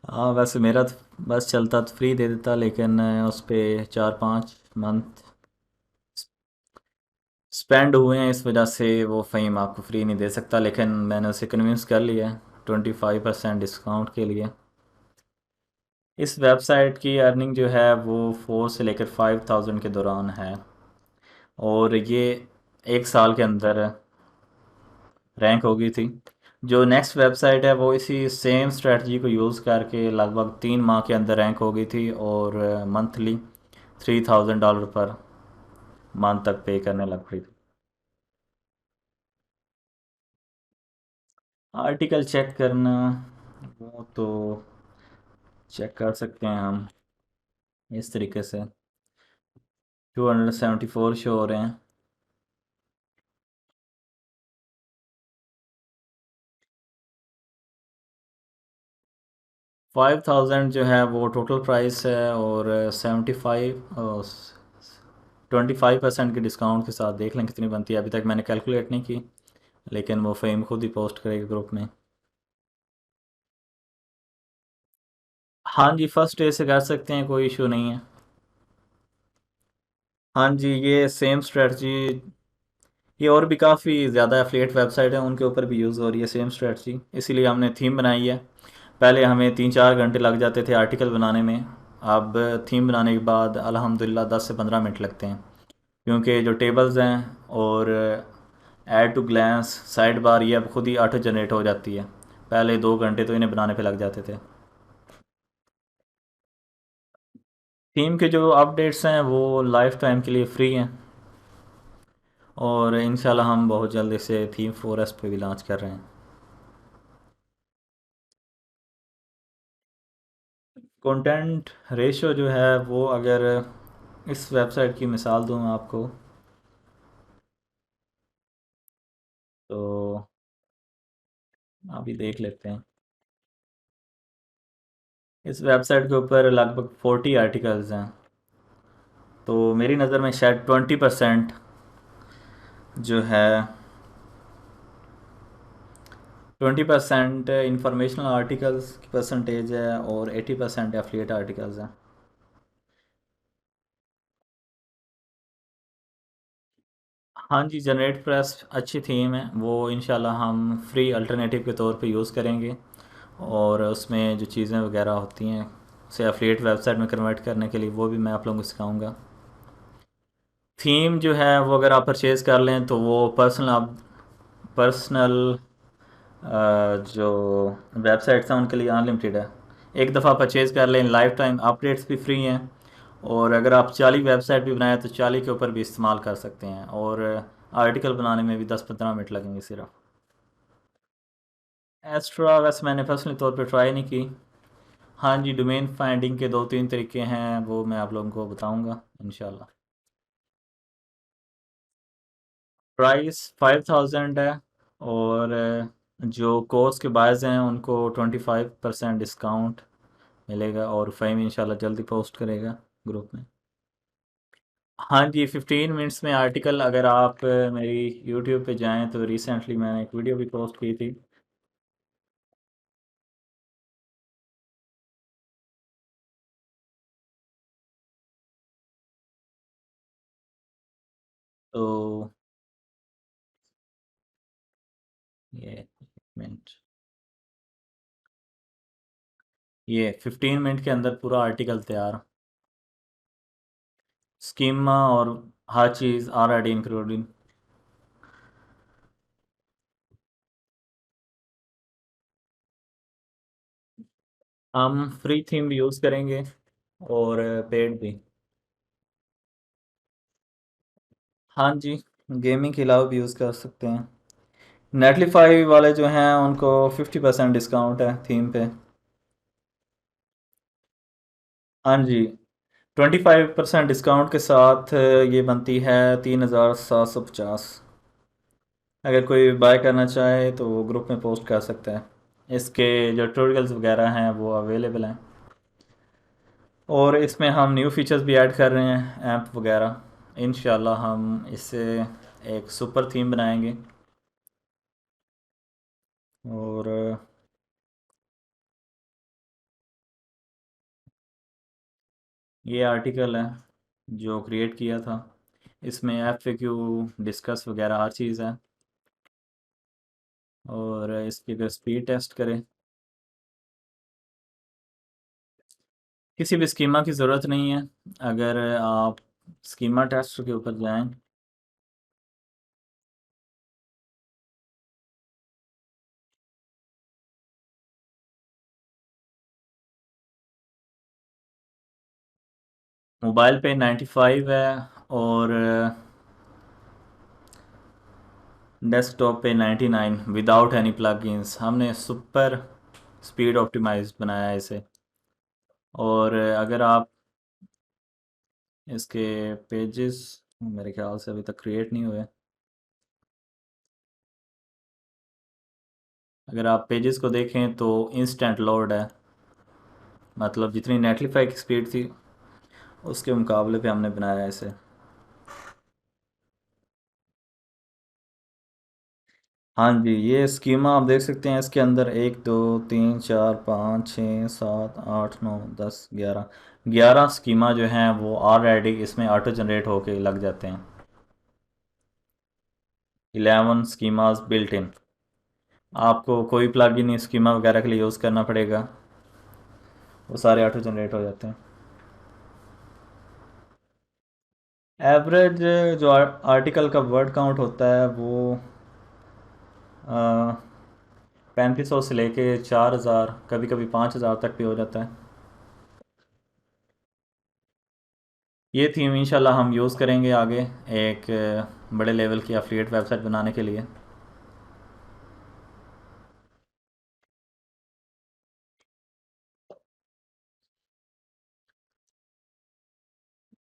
हाँ वैसे मेरा तो बस चलता तो फ्री दे देता, लेकिन उस पे 4-5 मंथ स्पेंड हुए हैं, इस वजह से वो फ़हीम आपको फ्री नहीं दे सकता, लेकिन मैंने उसे कन्विंस कर लिया है 25% डिस्काउंट के लिए। इस वेबसाइट की अर्निंग जो है वो 4 से लेकर 5,000 के दौरान है, और ये 1 साल के अंदर रैंक हो गई थी। जो नेक्स्ट वेबसाइट है वो इसी सेम स्ट्रेटजी को यूज़ करके लगभग 3 माह के अंदर रैंक हो गई थी, और मंथली $3,000 पर मंथ तक पे करने लग पड़ी थी। आर्टिकल चेक करना, वो तो चेक कर सकते हैं हम इस तरीके से। 274 शो हो रहे हैं। 5,000 जो है वो टोटल प्राइस है, और 25% के डिस्काउंट के साथ देख लें कितनी बनती है। अभी तक मैंने कैलकुलेट नहीं की, लेकिन वो फ़हीम खुद ही पोस्ट करेगी ग्रुप में। हाँ जी, फर्स्ट डे से कर सकते हैं, कोई इशू नहीं है। हाँ जी, ये सेम स्ट्रेटजी, ये और भी काफ़ी ज़्यादा एफिलिएट वेबसाइट है उनके ऊपर भी यूज़ हो रही है सेम स्ट्रेटजी, इसीलिए हमने थीम बनाई है। पहले हमें 3-4 घंटे लग जाते थे आर्टिकल बनाने में, अब थीम बनाने के बाद अल्हम्दुलिल्लाह 10 से 15 मिनट लगते हैं, क्योंकि जो टेबल्स हैं और add to glance sidebar ये अब खुद ही ऑटो जनरेट हो जाती है। पहले 2 घंटे तो इन्हें बनाने पे लग जाते थे। थीम के जो अपडेट्स हैं वो लाइफ टाइम के लिए फ्री हैं, और इंशाल्लाह हम बहुत जल्द इसे थीम फोरेस्ट पे भी लॉन्च कर रहे हैं। कंटेंट रेशो जो है वो, अगर इस वेबसाइट की मिसाल दूँ आपको, तो अभी देख लेते हैं। इस वेबसाइट के ऊपर लगभग 40 आर्टिकल्स हैं, तो मेरी नज़र में शायद 20% जो है, 20% इंफॉर्मेशनल आर्टिकल्स की परसेंटेज है और 80% एफिलिएट आर्टिकल्स हैं। हाँ जी, जनरेट प्रेस अच्छी थीम है, वो इंशाल्लाह हम फ्री अल्टरनेटिव के तौर पे यूज़ करेंगे। और उसमें जो चीज़ें वगैरह होती हैं उसे एफिलिएट वेबसाइट में कन्वर्ट करने के लिए वो भी मैं आप लोगों को सिखाऊंगा। थीम जो है वो अगर आप परचेज़ कर लें तो वो पर्सनल जो वेबसाइट्स हैं उनके लिए अनलिमिटेड है। एक दफ़ा परचेज़ कर लें, लाइफ टाइम अपडेट्स भी फ्री हैं। और अगर आप 40 वेबसाइट भी बनाए तो 40 के ऊपर भी इस्तेमाल कर सकते हैं। और आर्टिकल बनाने में भी 10-15 मिनट लगेंगे सिर्फ। एस्ट्रा वैसे मैंने पर्सनली तौर पे ट्राई नहीं की। हाँ जी, डोमेन फाइंडिंग के 2-3 तरीके हैं, वो मैं आप लोगों को बताऊंगा इंशाल्लाह। प्राइस 5000 है। और जो कोर्स के बायर्स हैं उनको 25% डिस्काउंट मिलेगा। और फ़हीम इंशाल्लाह जल्दी पोस्ट करेगा ग्रुप में। हाँ जी, 15 मिनट्स में आर्टिकल। अगर आप मेरी यूट्यूब पे जाएं तो रिसेंटली मैंने एक वीडियो भी पोस्ट की थी। तो ये एक मिनट, ये 15 मिनट के अंदर पूरा आर्टिकल तैयार, स्कीमा और हर चीज़ ऑलरेडी इंक्लूडिंग। हम फ्री थीम भी यूज़ करेंगे और पेड भी। हाँ जी, गेमिंग के अलावा भी यूज़ कर सकते हैं। नेटलीफाई वाले जो हैं उनको 50% डिस्काउंट है थीम पे। हाँ जी, 25% डिस्काउंट के साथ ये बनती है 3750। अगर कोई बाय करना चाहे तो वो ग्रुप में पोस्ट कर सकता है। इसके जो ट्यूटोरियल्स वगैरह हैं वो अवेलेबल हैं। और इसमें हम न्यू फीचर्स भी ऐड कर रहे हैं, ऐप वगैरह। इंशाल्लाह हम इससे एक सुपर थीम बनाएंगे। और ये आर्टिकल है जो क्रिएट किया था, इसमें FAQ डिस्कस वगैरह हर चीज़ है। और इसकी अगर स्पीड टेस्ट करें, किसी भी स्कीमा की ज़रूरत नहीं है। अगर आप स्कीमा टेस्ट के ऊपर जाएं, मोबाइल पे 95 है। और डेस्कटॉप पे 99 विदाउट एनी प्लगइन्स। हमने सुपर स्पीड ऑप्टिमाइज्ड बनाया है इसे। और अगर आप इसके पेजेस, मेरे ख्याल से अभी तक क्रिएट नहीं हुए। अगर आप पेजेस को देखें तो इंस्टेंट लोड है, मतलब जितनी नेटलीफाई की स्पीड थी उसके मुकाबले पे हमने बनाया है इसे। हाँ जी, ये स्कीमा आप देख सकते हैं, इसके अंदर 1 2 3 4 5 6 7 8 9 10 11 11 स्कीमा जो हैं वो ऑलरेडी इसमें ऑटो जनरेट होके लग जाते हैं। 11 स्कीमाज बिल्ट इन। आपको कोई प्लगइन स्कीमा वगैरह के लिए यूज़ करना पड़ेगा, वो सारे ऑटो जनरेट हो जाते हैं। एवरेज जो आर्टिकल का वर्ड काउंट होता है वो 3500 से लेके 4000, कभी कभी 5000 तक भी हो जाता है। ये थीम इंशाल्लाह हम यूज़ करेंगे आगे एक बड़े लेवल की एफिलिएट वेबसाइट बनाने के लिए।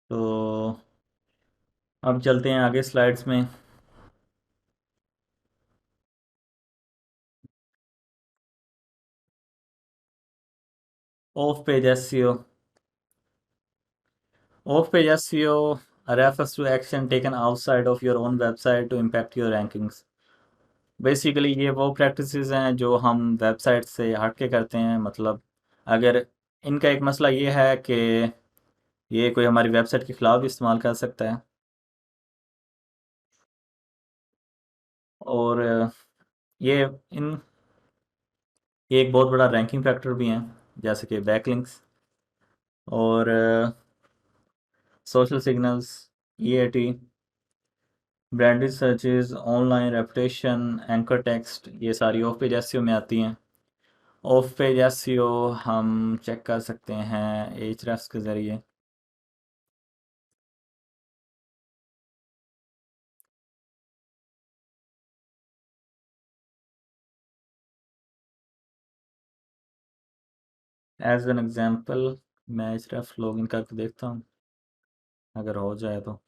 तो अब चलते हैं आगे स्लाइड्स में। Of page SEO. Of page SEO refers to action taken outside of your own website to impact your rankings। Basically ये वो प्रैक्टिसेस हैं जो हम वेबसाइट से हट के करते हैं। मतलब अगर इनका एक मसला ये है कि ये कोई हमारी वेबसाइट के खिलाफ भी इस्तेमाल कर सकता है। और ये इन ये एक बहुत बड़ा रैंकिंग फैक्टर भी हैं, जैसे कि बैकलिंक्स और social signals, EAT, branded searches, online reputation, anchor text, ये सारी ऑफ पेज एसईओ में आती हैं। ऑफ पेज एसईओ हम चेक कर सकते हैं एhrefs के ज़रिए। एज एन एग्जांपल मैं href लॉगिन करके देखता हूँ, अगर हो जाए तो।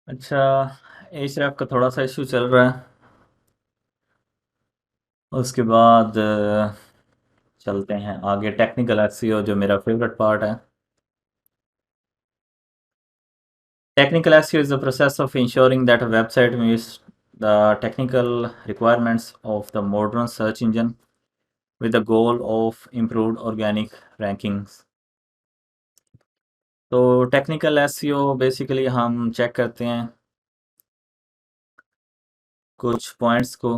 अच्छा, एhref का थोड़ा सा इशू चल रहा है। उसके बाद चलते हैं आगे टेक्निकल एसईओ, जो मेरा फेवरेट पार्ट है। Technical SEO is the process of ensuring that a website meets the technical requirements of the modern search engine with the goal of improved organic rankings. तो टेक्निकल एसईओ बेसिकली हम check करते हैं कुछ points को।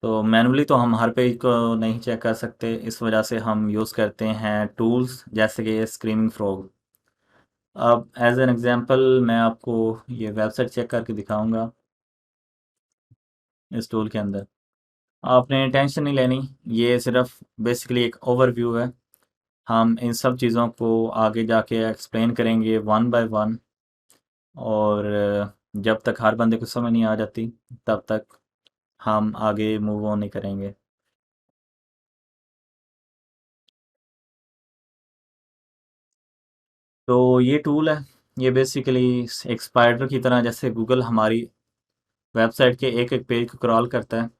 तो manually तो हम हर page को नहीं चेक कर सकते, इस वजह से हम यूज़ करते हैं टूल्स जैसे कि स्क्रीमिंग फ्रॉग। अब एज एन एग्जांपल मैं आपको ये वेबसाइट चेक करके दिखाऊंगा इस टूल के अंदर। आपने टेंशन नहीं लेनी, ये सिर्फ बेसिकली एक ओवरव्यू है। हम इन सब चीज़ों को आगे जाके एक्सप्लेन करेंगे वन बाय वन, और जब तक हर बंदे को समझ नहीं आ जाती तब तक हम आगे मूव ऑन नहीं करेंगे। तो ये टूल है, ये बेसिकली एक स्पाइडर की तरह, जैसे गूगल हमारी वेबसाइट के एक एक पेज को क्रॉल करता है,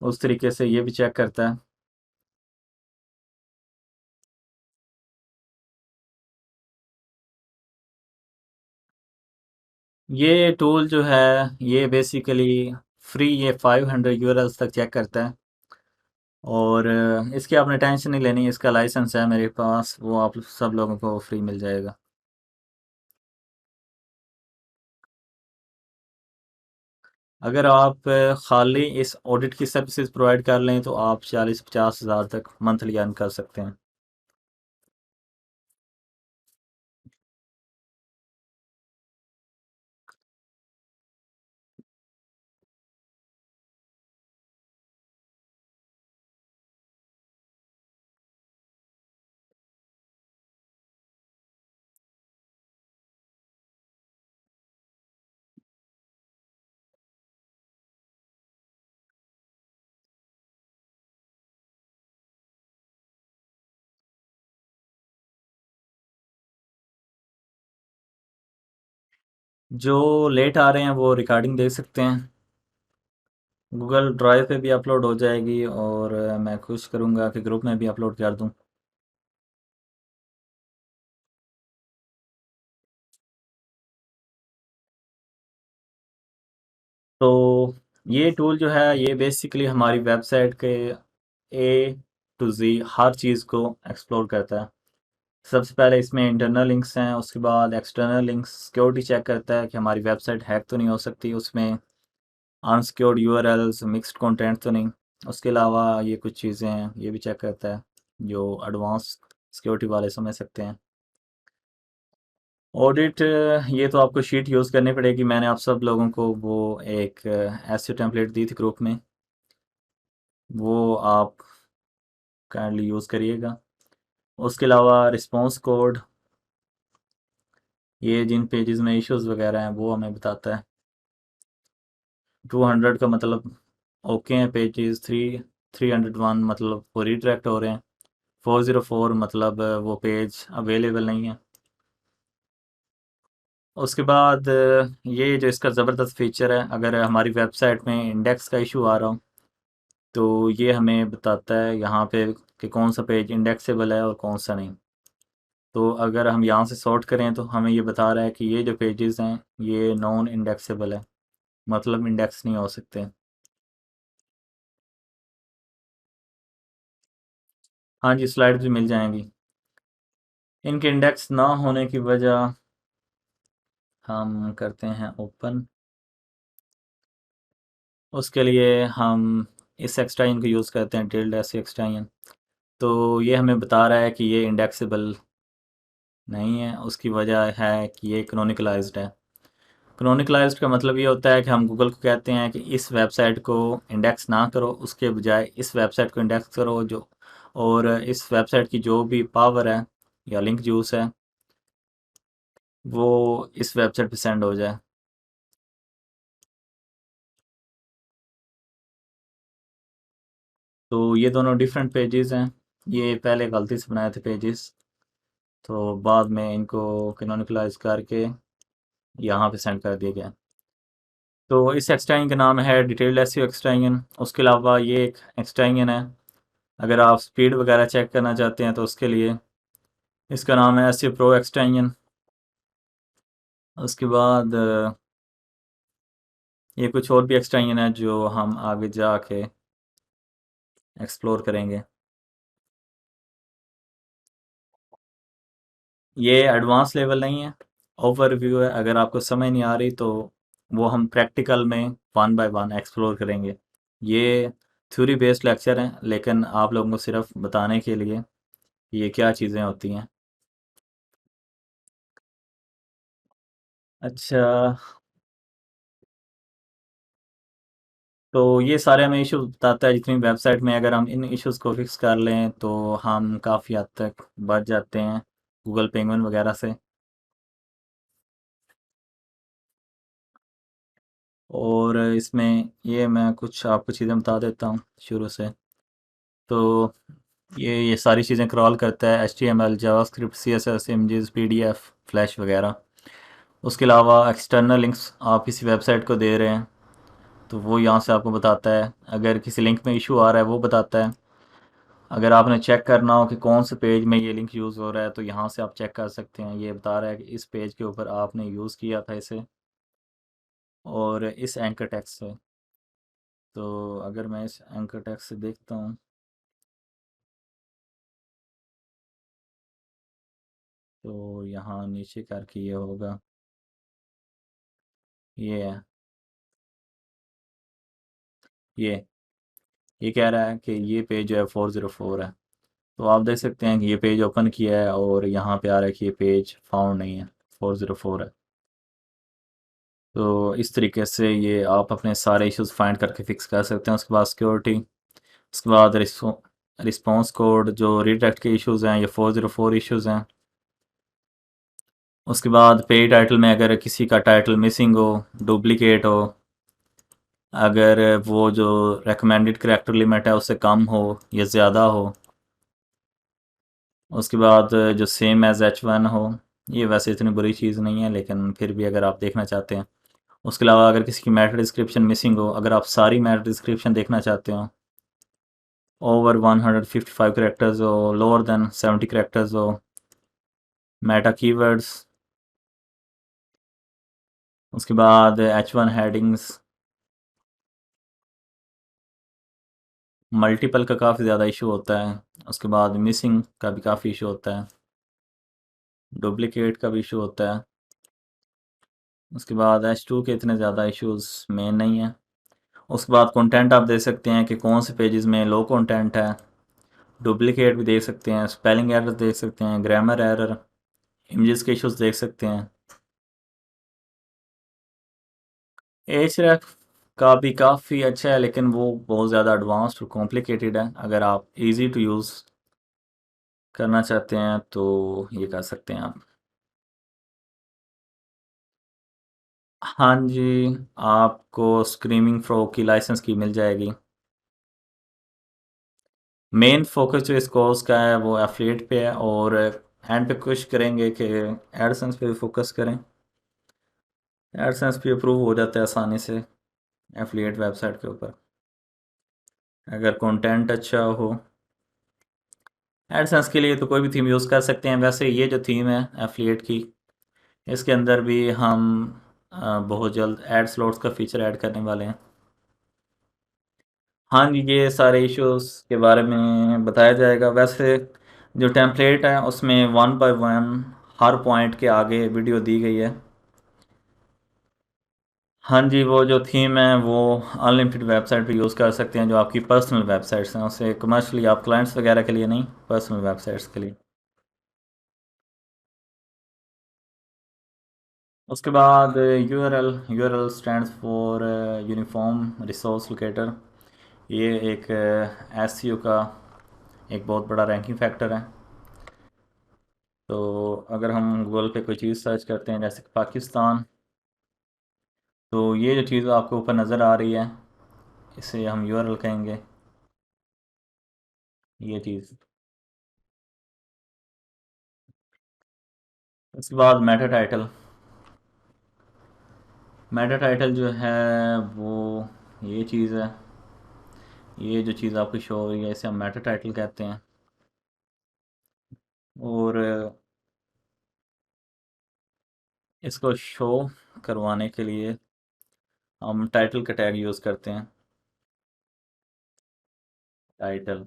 उस तरीके से ये भी चेक करता है। ये टूल जो है ये बेसिकली फ्री, ये 500 यूआरएल्स तक चेक करता है, और इसकी आपने टेंशन नहीं लेनी, इसका लाइसेंस है मेरे पास, वो आप सब लोगों को फ्री मिल जाएगा। अगर आप खाली इस ऑडिट की सर्विसेज प्रोवाइड कर लें तो आप 40-50 हज़ार तक मंथली अर्न कर सकते हैं। जो लेट आ रहे हैं वो रिकॉर्डिंग देख सकते हैं, गूगल ड्राइव पे भी अपलोड हो जाएगी, और मैं कोशिश करूँगा कि ग्रुप में भी अपलोड कर दूँ। तो ये टूल जो है ये बेसिकली हमारी वेबसाइट के ए टू जी हर चीज़ को एक्सप्लोर करता है। सबसे पहले इसमें इंटरनल लिंक्स हैं, उसके बाद एक्सटर्नल लिंक्स, सिक्योरिटी चेक करता है कि हमारी वेबसाइट हैक तो नहीं हो सकती, उसमें अनसिक्योर्ड यूआरएल्स, मिक्स्ड कंटेंट तो नहीं। उसके अलावा ये कुछ चीज़ें हैं, ये भी चेक करता है, जो एडवांस सिक्योरिटी वाले समझ सकते हैं। ऑडिट, ये तो आपको शीट यूज़ करनी पड़ेगी, मैंने आप सब लोगों को वो एक ऐसे टेम्पलेट दी थी ग्रुप में, वो आप काइंडली यूज़ करिएगा। उसके अलावा रिस्पॉन्स कोड, ये जिन पेजेस में इश्यूज वगैरह हैं वो हमें बताता है। 200 का मतलब ओके हैं पेजेस, 301 मतलब वो रिडायरेक्ट हो रहे हैं, 404 मतलब वो पेज अवेलेबल नहीं है। उसके बाद ये जो इसका ज़बरदस्त फीचर है, अगर हमारी वेबसाइट में इंडेक्स का इशू आ रहा हो तो ये हमें बताता है यहाँ पे कि कौन सा पेज इंडेक्सेबल है और कौन सा नहीं। तो अगर हम यहाँ से सॉर्ट करें तो हमें ये बता रहा है कि ये जो पेजेस हैं ये नॉन इंडेक्सेबल है, मतलब इंडेक्स नहीं हो सकते। हाँ जी, स्लाइड्स भी मिल जाएंगी। इनके इंडेक्स ना होने की वजह हम करते हैं ओपन। उसके लिए हम इस एक्सटेंशन को यूज़ करते हैं, टिल्ड एस एक्सटेंशन। तो ये हमें बता रहा है कि ये इंडेक्सेबल नहीं है। उसकी वजह है कि ये क्रोनिकलाइज्ड है। क्रोनिकलाइज्ड का मतलब ये होता है कि हम गूगल को कहते हैं कि इस वेबसाइट को इंडेक्स ना करो, उसके बजाय इस वेबसाइट को इंडेक्स करो, जो और इस वेबसाइट की जो भी पावर है या लिंक यूज़ है वो इस वेबसाइट पे सेंड हो जाए। तो ये दोनों डिफरेंट पेजेस हैं। ये पहले गलती से बनाए थे पेजेस, तो बाद में इनको कैनोनिकलाइज करके यहाँ पे सेंड कर दिया गया। तो इस एक्सटेंशन का नाम है डिटेल्ड एसईओ एक्सटेंशन। उसके अलावा ये एक एक्सटेंशन है, अगर आप स्पीड वगैरह चेक करना चाहते हैं तो उसके लिए इसका नाम है एसईओ प्रो एक्सटेंशन। उसके बाद ये कुछ और भी एक्सटेंशन है जो हम आगे जाके एक्सप्लोर करेंगे। ये एडवांस लेवल नहीं है, ओवरव्यू है। अगर आपको समझ नहीं आ रही तो वो हम प्रैक्टिकल में वन बाय वन एक्सप्लोर करेंगे। ये थ्योरी बेस्ड लेक्चर हैं, लेकिन आप लोगों को सिर्फ बताने के लिए कि ये क्या चीज़ें होती हैं। अच्छा, तो ये सारे हमें इशू बताता है जितनी वेबसाइट में। अगर हम इन इश्यूज़ को फिक्स कर लें तो हम काफ़ी हद तक बच जाते हैं गूगल पेंगुइन वगैरह से। और इसमें ये मैं कुछ आपको चीज़ें बता देता हूँ शुरू से। तो ये सारी चीज़ें क्रॉल करता है, HTML, JavaScript, CSS, images, PDF, flash वगैरह। उसके अलावा एक्सटर्नल लिंक्स आप किसी वेबसाइट को दे रहे हैं तो वो यहाँ से आपको बताता है। अगर किसी लिंक में इशू आ रहा है वो बताता है। अगर आपने चेक करना हो कि कौन से पेज में ये लिंक यूज़ हो रहा है तो यहाँ से आप चेक कर सकते हैं। ये बता रहा है कि इस पेज के ऊपर आपने यूज़ किया था इसे और इस एंकर टेक्स्ट से। तो अगर मैं इस एंकर टेक्स्ट से देखता हूँ तो यहाँ नीचे करके ये होगा, ये है, ये ये कह रहा है कि ये पेज जो है 404 है। तो आप देख सकते हैं कि ये पेज ओपन किया है और यहाँ पे आ रहा है कि ये पेज फाउंड नहीं है, 404 है। तो इस तरीके से ये आप अपने सारे इश्यूज फाइंड करके फिक्स कर सकते हैं। उसके बाद सिक्योरिटी, उसके बाद रिस्पॉन्स कोड, जो रीडायरेक्ट के इश्यूज हैं ये 404 इश्यूज हैं। उसके बाद पेज टाइटल में अगर किसी का टाइटल मिसिंग हो, डुप्लीकेट हो, अगर वो जो रिकमेंडेड करैक्टर लिमिट है उससे कम हो या ज़्यादा हो। उसके बाद जो सेम एज H1 हो, ये वैसे इतनी बुरी चीज़ नहीं है लेकिन फिर भी अगर आप देखना चाहते हैं। उसके अलावा अगर किसी की मैटर डिस्क्रिप्शन मिसिंग हो, अगर आप सारी मैटर डिस्क्रिप्शन देखना चाहते हो, ओवर 155 करेक्टर्स हो, लोअर देन 70 करेक्टर्स हो, मेटा कीवर्ड्स। उसके बाद H1 हेडिंग्स, मल्टीपल का काफ़ी ज़्यादा इशू होता है। उसके बाद मिसिंग का भी काफ़ी इशू होता है, डुप्लीकेट का भी इशू होता है। उसके बाद H2 के इतने ज़्यादा इश्यूज मेन नहीं है। उसके बाद कंटेंट आप देख सकते हैं कि कौन से पेजेस में लो कंटेंट है, डुप्लीकेट भी देख सकते हैं, स्पेलिंग एरर देख सकते हैं, ग्रामर एरर, इमेजेस के इश्यूज देख सकते हैं। एच का भी काफ़ी अच्छा है, लेकिन वो बहुत ज़्यादा एडवांस्ड और कॉम्प्लिकेटेड है। अगर आप इजी टू यूज़ करना चाहते हैं तो ये कर सकते हैं आप। हाँ जी, आपको स्क्रीमिंग फ्रो की लाइसेंस की मिल जाएगी। मेन फोकस जो इस कोर्स का है वो एफिलिएट पे है, और एंड पे कोशिश करेंगे कि एडसेंस पे भी फोकस करें। एडसेंस भी अप्रूव हो जाता है आसानी से एफिलिएट वेबसाइट के ऊपर, अगर कंटेंट अच्छा हो। एडसेंस के लिए तो कोई भी थीम यूज़ कर सकते हैं। वैसे ये जो थीम है एफिलिएट की, इसके अंदर भी हम बहुत जल्द एड स्लॉट्स का फीचर ऐड करने वाले हैं। हाँ जी, ये सारे इश्यूज के बारे में बताया जाएगा। वैसे जो टेम्पलेट है उसमें one by one her point के आगे वीडियो दी गई है। हाँ जी, वो जो थीम है वो अनलिमिटेड वेबसाइट पे यूज़ कर सकते हैं, जो आपकी पर्सनल वेबसाइट्स हैं, उसे कमर्शियली आप क्लाइंट्स वगैरह के लिए नहीं, पर्सनल वेबसाइट्स के लिए। उसके बाद URL stands for uniform resource locator. ये एक एसईओ का एक बहुत बड़ा रैंकिंग फैक्टर है। तो अगर हम गूगल पे कोई चीज़ सर्च करते हैं जैसे कि पाकिस्तान, तो ये जो चीज़ आपको ऊपर नज़र आ रही है इसे हम यूआरएल कहेंगे, ये चीज़। उसके बाद मेटा टाइटल जो है वो ये चीज़ है। ये जो चीज़ आपको शो हो रही है इसे हम मेटा टाइटल कहते हैं। और इसको शो करवाने के लिए हम टाइटल का टैग यूज़ करते हैं। टाइटल,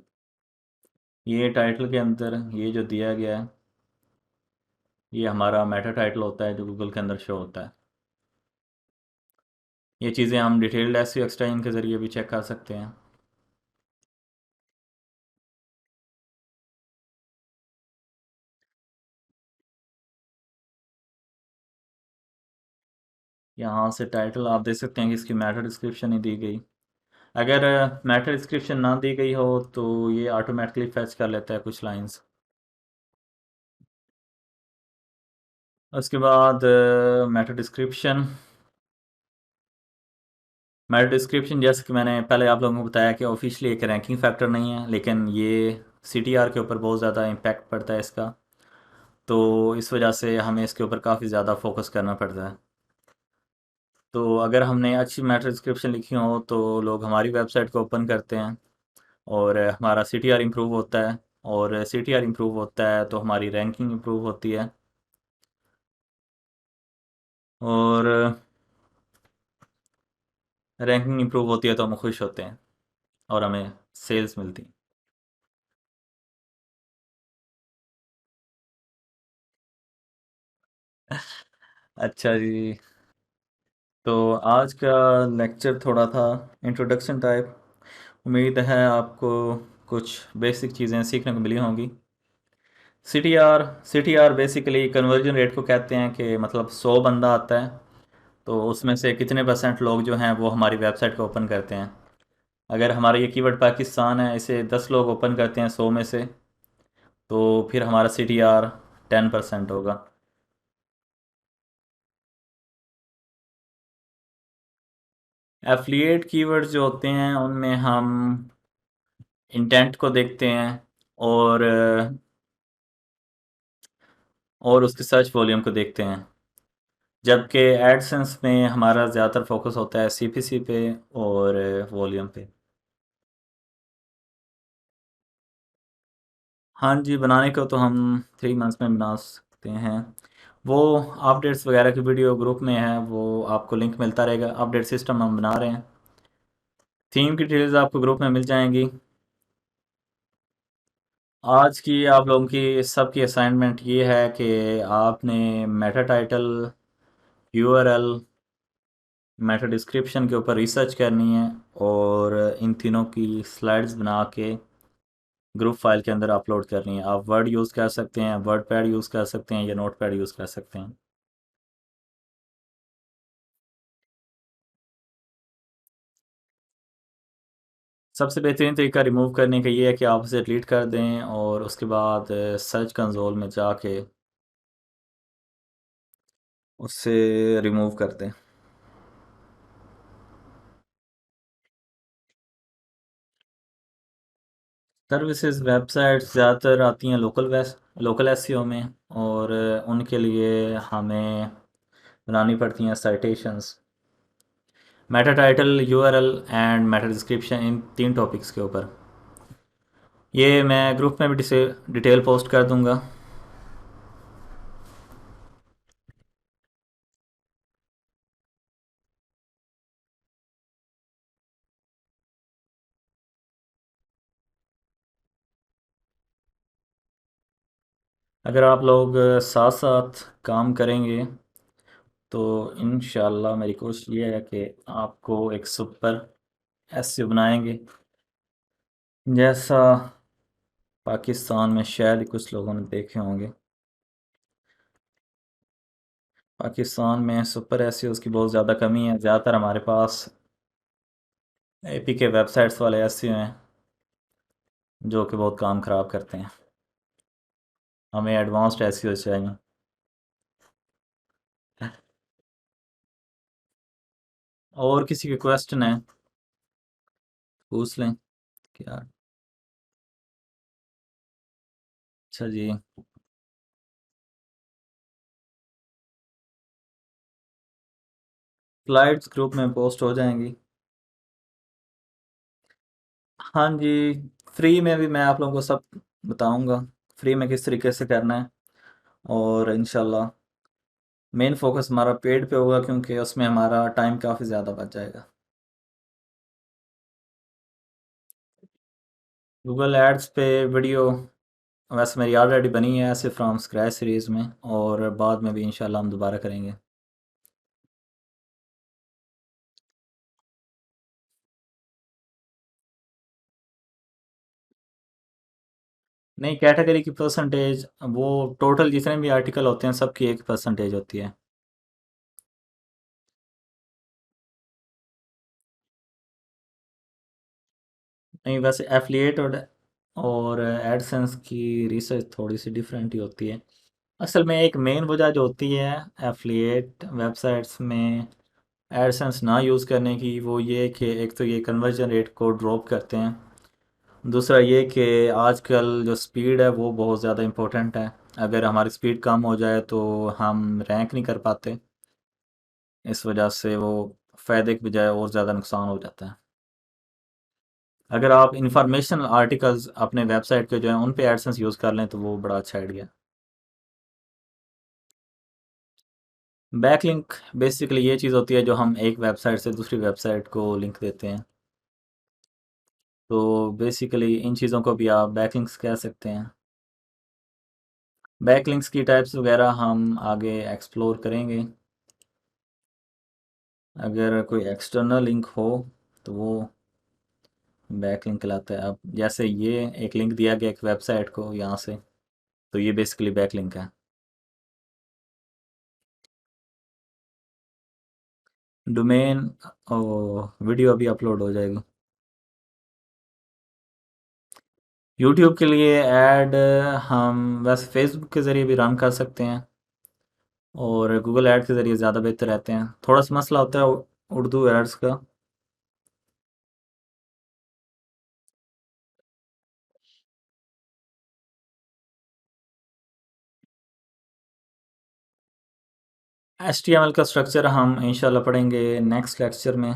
ये टाइटल के अंदर ये जो दिया गया है ये हमारा मेटा टाइटल होता है जो गूगल के अंदर शो होता है। ये चीज़ें हम डिटेल्ड एसईओ एक्सटेंशन के ज़रिए भी चेक कर सकते हैं। यहाँ से टाइटल आप देख सकते हैं कि इसकी मेटा डिस्क्रिप्शन ही दी गई। अगर मेटा डिस्क्रिप्शन ना दी गई हो तो ये ऑटोमेटिकली फैच कर लेता है कुछ लाइंस। उसके बाद मेटा डिस्क्रिप्शन जैसे कि मैंने पहले आप लोगों को बताया कि ऑफिशियली एक रैंकिंग फैक्टर नहीं है, लेकिन ये सीटीआर के ऊपर बहुत ज़्यादा इम्पैक्ट पड़ता है इसका। तो इस वजह से हमें इसके ऊपर काफ़ी ज़्यादा फोकस करना पड़ता है। तो अगर हमने अच्छी मेटा डिस्क्रिप्शन लिखी हो तो लोग हमारी वेबसाइट को ओपन करते हैं, और हमारा सीटीआर इम्प्रूव होता है, और सीटीआर इम्प्रूव होता है तो हमारी रैंकिंग इम्प्रूव होती है, और रैंकिंग इम्प्रूव होती है तो हम खुश होते हैं और हमें सेल्स मिलती हैं। अच्छा जी, तो आज का लेक्चर थोड़ा था इंट्रोडक्शन टाइप। उम्मीद है आपको कुछ बेसिक चीज़ें सीखने को मिली होंगी। C T R basically conversion rate को कहते हैं, कि मतलब 100 बंदा आता है तो उसमें से कितने परसेंट लोग जो हैं वो हमारी वेबसाइट को ओपन करते हैं। अगर हमारा ये कीवर्ड पाकिस्तान है, इसे 10 लोग ओपन करते हैं 100 में से, तो फिर हमारा CTR 10% होगा। एफिलिएट कीवर्ड्स जो होते हैं उनमें हम इंटेंट को देखते हैं, और और उसके सर्च वॉल्यूम को देखते हैं, जबकि एडसेंस में हमारा ज़्यादातर फोकस होता है CPC पे और वॉल्यूम पे। हाँ जी, बनाने को तो हम 3 मंथ्स में बना सकते हैं। वो अपडेट्स वगैरह की वीडियो ग्रुप में है, वो आपको लिंक मिलता रहेगा। अपडेट सिस्टम हम बना रहे हैं। थीम की डिटेल्स आपको ग्रुप में मिल जाएंगी। आज की आप लोगों की सबकी असाइनमेंट ये है कि आपने Meta title, URL, Meta description के ऊपर रिसर्च करनी है, और इन तीनों की स्लाइड्स बना के ग्रुप फाइल के अंदर अपलोड करनी है। आप वर्ड यूज़ कर सकते हैं, वर्ड पैड यूज़ कर सकते हैं, या नोट पैड यूज़ कर सकते हैं। सबसे बेहतरीन तरीका रिमूव करने का ये है कि आप उसे डिलीट कर दें और उसके बाद सर्च कंसोल में जाके उससे रिमूव कर दें। सर्विसेज वेबसाइट्स ज़्यादातर आती हैं लोकल एसईओ में, और उनके लिए हमें बनानी पड़ती हैं citations, Meta title, URL and Meta description, in 3 topics के ऊपर। ये मैं ग्रुप में भी डिटेल पोस्ट कर दूंगा। अगर आप लोग साथ साथ काम करेंगे तो इंशाल्लाह मेरी कोशिश ये है कि आपको एक सुपर एसईओ बनाएंगे, जैसा पाकिस्तान में शायद ही कुछ लोगों ने देखे होंगे। पाकिस्तान में सुपर एसईओ की बहुत ज़्यादा कमी है। ज़्यादातर हमारे पास एपी के वेबसाइट्स वाले एसईओ हैं जो कि बहुत काम ख़राब करते हैं। हमें एडवांस्ड एसईओ चाहिए। और किसी के क्वेश्चन है पूछ लें क्या? अच्छा जी। स्लाइड्स ग्रुप में पोस्ट हो जाएंगी। हाँ जी, फ्री में भी मैं आप लोगों को सब बताऊंगा, फ्री में किस तरीके से करना है। और इंशाल्लाह मेन फोकस हमारा पेड पे होगा, क्योंकि उसमें हमारा टाइम काफ़ी ज़्यादा बच जाएगा। गूगल एड्स पे वीडियो वैसे मेरी ऑलरेडी बनी है ऐसे फ्रॉम स्क्रैच सीरीज़ में, और बाद में भी इंशाल्लाह हम दोबारा करेंगे। नहीं, कैटेगरी की परसेंटेज वो टोटल जितने भी आर्टिकल होते हैं सबकी एक परसेंटेज होती है। नहीं, वैसे एफिलिएट और एडसेंस की रिसर्च थोड़ी सी डिफरेंट ही होती है। असल में एक मेन वजह जो होती है एफिलिएट वेबसाइट्स में एडसेंस ना यूज़ करने की, वो ये कि एक तो ये कन्वर्जन रेट को ड्रॉप करते हैं। दूसरा ये कि आजकल जो स्पीड है वो बहुत ज़्यादा इम्पोर्टेंट है। अगर हमारी स्पीड कम हो जाए तो हम रैंक नहीं कर पाते। इस वजह से वो फ़ायदे की बजाय और ज़्यादा नुकसान हो जाता है। अगर आप इंफॉर्मेशन आर्टिकल्स अपने वेबसाइट के जो हैं उन पे एडसेंस यूज़ कर लें तो वो बड़ा अच्छा आइडिया है। बैकलिंक बेसिकली ये चीज़ होती है जो हम एक वेबसाइट से दूसरी वेबसाइट को लिंक देते हैं। तो बेसिकली इन चीज़ों को भी आप बैकलिंक्स कह सकते हैं। बैकलिंक्स की टाइप्स वगैरह हम आगे एक्सप्लोर करेंगे। अगर कोई एक्सटर्नल लिंक हो तो वो बैकलिंक कहलाता है। अब जैसे ये एक लिंक दिया गया एक वेबसाइट को यहाँ से, तो ये बेसिकली बैकलिंक है। डोमेन वीडियो अभी अपलोड हो जाएगी। यूट्यूब के लिए ऐड हम वैसे फेसबुक के ज़रिए भी रन कर सकते हैं, और गूगल ऐड के ज़रिए ज़्यादा बेहतर रहते हैं। थोड़ा सा मसला होता है उर्दू एड्स का। HTML का स्ट्रक्चर हम इंशाल्लाह पढ़ेंगे नेक्स्ट लेक्चर में।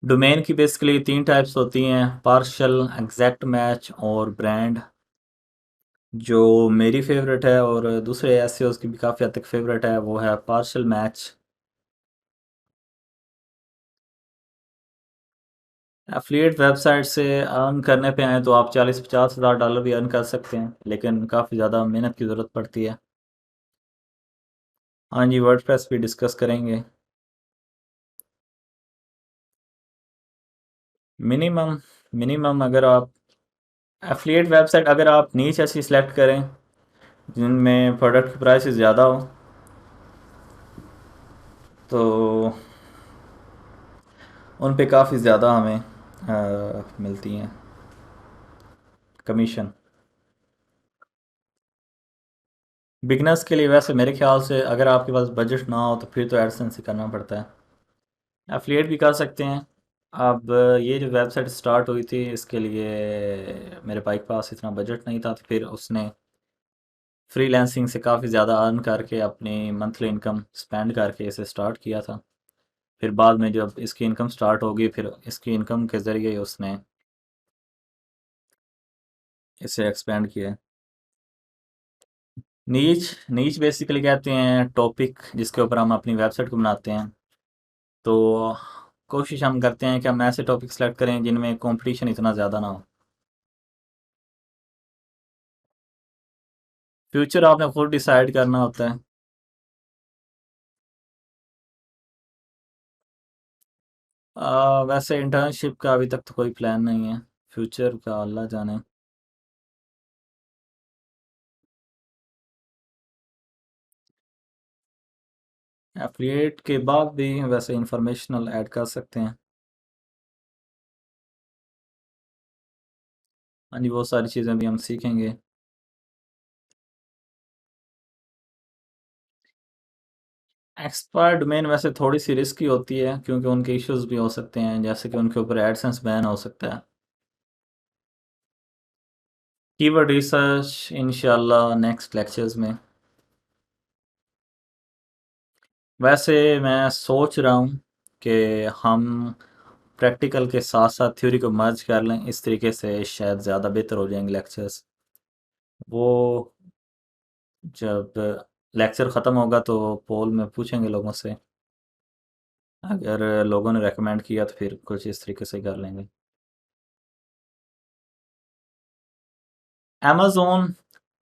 डोमेन की बेसिकली 3 टाइप्स होती हैं, पार्शल, एग्जैक्ट मैच और ब्रांड। जो मेरी फेवरेट है और दूसरे एसईओज की भी काफ़ी हद तक फेवरेट है वो है पार्शल मैच। एफिलिएट वेबसाइट से अर्न करने पे आए तो आप 40-50 हज़ार डॉलर भी अर्न कर सकते हैं, लेकिन काफ़ी ज़्यादा मेहनत की ज़रूरत पड़ती है। हाँ जी, वर्डप्रेस भी डिस्कस करेंगे। मिनिमम मिनिमम अगर आप एफिलिएट वेबसाइट अगर आप नीच ऐसी सिलेक्ट करें जिनमें प्रोडक्ट की प्राइस ज़्यादा हो, तो उन पे काफ़ी ज़्यादा हमें मिलती हैं कमीशन। बिगनर्स के लिए वैसे मेरे ख्याल से अगर आपके पास बजट ना हो तो फिर तो एडसेंस ही करना पड़ता है। एफिलिएट भी कर सकते हैं। अब ये जो वेबसाइट स्टार्ट हुई थी इसके लिए मेरे भाई के पास इतना बजट नहीं था, तो फिर उसने फ्रीलांसिंग से काफ़ी ज़्यादा अर्न करके अपनी मंथली इनकम स्पेंड करके इसे स्टार्ट किया था। फिर बाद में जब इसकी इनकम स्टार्ट होगी फिर इसकी इनकम के ज़रिए उसने इसे एक्सपेंड किया। नीच नीच बेसिकली कहते हैं टॉपिक जिसके ऊपर हम अपनी वेबसाइट को बनाते हैं। तो कोशिश हम करते हैं कि हम ऐसे टॉपिक सेलेक्ट करें जिनमें कंपटीशन इतना ज़्यादा ना हो। फ्यूचर आपने खुद डिसाइड करना होता है। वैसे इंटर्नशिप का अभी तक तो कोई प्लान नहीं है, फ्यूचर का अल्लाह जाने। एफिलिएट के बाद भी वैसे इंफॉर्मेशनल ऐड कर सकते हैं। हाँ जी, वो सारी चीज़ें भी हम सीखेंगे। एक्सपायर डोमेन वैसे थोड़ी सी रिस्की होती है क्योंकि उनके इश्यूज भी हो सकते हैं, जैसे कि उनके ऊपर एडसेंस बैन हो सकता है। कीवर्ड रिसर्च इंशाल्लाह नेक्स्ट लेक्चर्स में। वैसे मैं सोच रहा हूँ कि हम प्रैक्टिकल के साथ साथ थ्योरी को मर्ज कर लें, इस तरीके से शायद ज़्यादा बेहतर हो जाएंगे लेक्चर्स। वो जब लेक्चर ख़त्म होगा तो पोल में पूछेंगे लोगों से, अगर लोगों ने रेकमेंड किया तो फिर कुछ इस तरीके से कर लेंगे। अमेज़ोन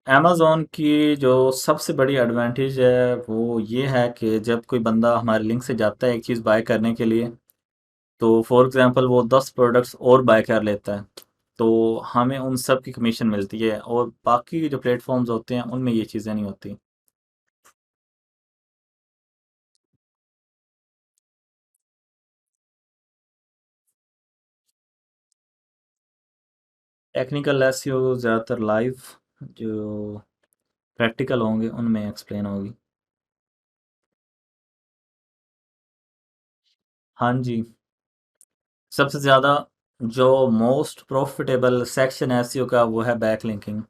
अमेज़ोन की जो सबसे बड़ी एडवांटेज है वो ये है कि जब कोई बंदा हमारे लिंक से जाता है एक चीज़ बाय करने के लिए, तो फॉर एग्ज़ाम्पल वो 10 प्रोडक्ट्स और बाय कर लेता है, तो हमें उन सब की कमीशन मिलती है और बाकी जो प्लेटफॉर्म्स होते हैं उनमें ये चीज़ें नहीं होती। टेक्निकल एसईओ ज़्यादातर लाइव जो प्रैक्टिकल होंगे उनमें एक्सप्लेन होगी। हाँ जी, सबसे ज़्यादा जो मोस्ट प्रॉफिटेबल सेक्शन एसईओ का वो है बैकलिंकिंग।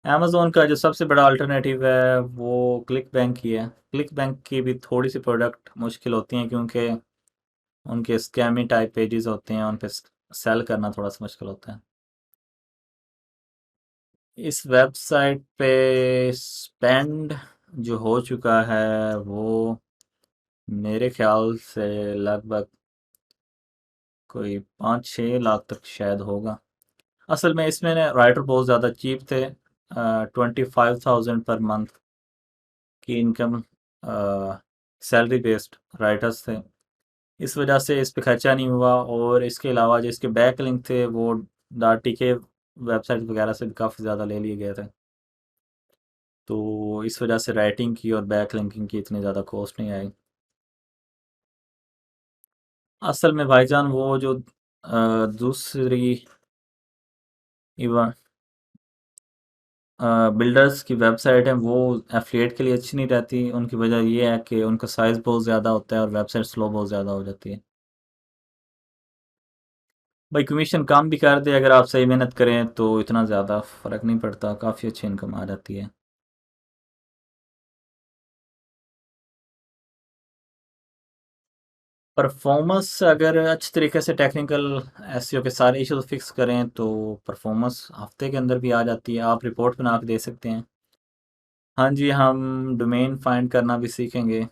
अमेज़न का जो सबसे बड़ा अल्टरनेटिव है वो क्लिक बैंक ही है। क्लिक बैंक की भी थोड़ी सी प्रोडक्ट मुश्किल होती हैं क्योंकि उनके स्कैमी टाइप पेजेस होते हैं, उन पे सेल करना थोड़ा सा मुश्किल होता है। इस वेबसाइट पे स्पेंड जो हो चुका है वो मेरे ख्याल से लगभग कोई 5-6 लाख तक शायद होगा। असल में इसमें ना राइटर बहुत ज़्यादा चीप थे, 25,000 पर मंथ की इनकम सैलरी बेस्ड राइटर्स थे। इस वजह से इस पे खर्चा नहीं हुआ, और इसके अलावा जो इसके बैक लिंक थे वो डाटी के वेबसाइट वगैरह से भी काफ़ी ज़्यादा ले लिए गए थे, तो इस वजह से राइटिंग की और बैक लिंकिंग की इतनी ज़्यादा कॉस्ट नहीं आई। असल में भाईजान वो जो दूसरी इवन बिल्डर्स की वेबसाइट है वो एफिलिएट के लिए अच्छी नहीं रहती। उनकी वजह ये है कि उनका साइज़ बहुत ज़्यादा होता है और वेबसाइट स्लो बहुत ज़्यादा हो जाती है। भाई कमीशन काम भी कर दे, अगर आप सही मेहनत करें तो इतना ज़्यादा फ़र्क नहीं पड़ता, काफ़ी अच्छी इनकम आ जाती है। परफॉर्मेंस अगर अच्छी तरीके से टेक्निकल एसईओ के सारे इश्यूज फिक्स करें तो परफॉर्मेंस हफ्ते के अंदर भी आ जाती है, आप रिपोर्ट बना के दे सकते हैं। हाँ जी, हम डोमेन फाइंड करना भी सीखेंगे।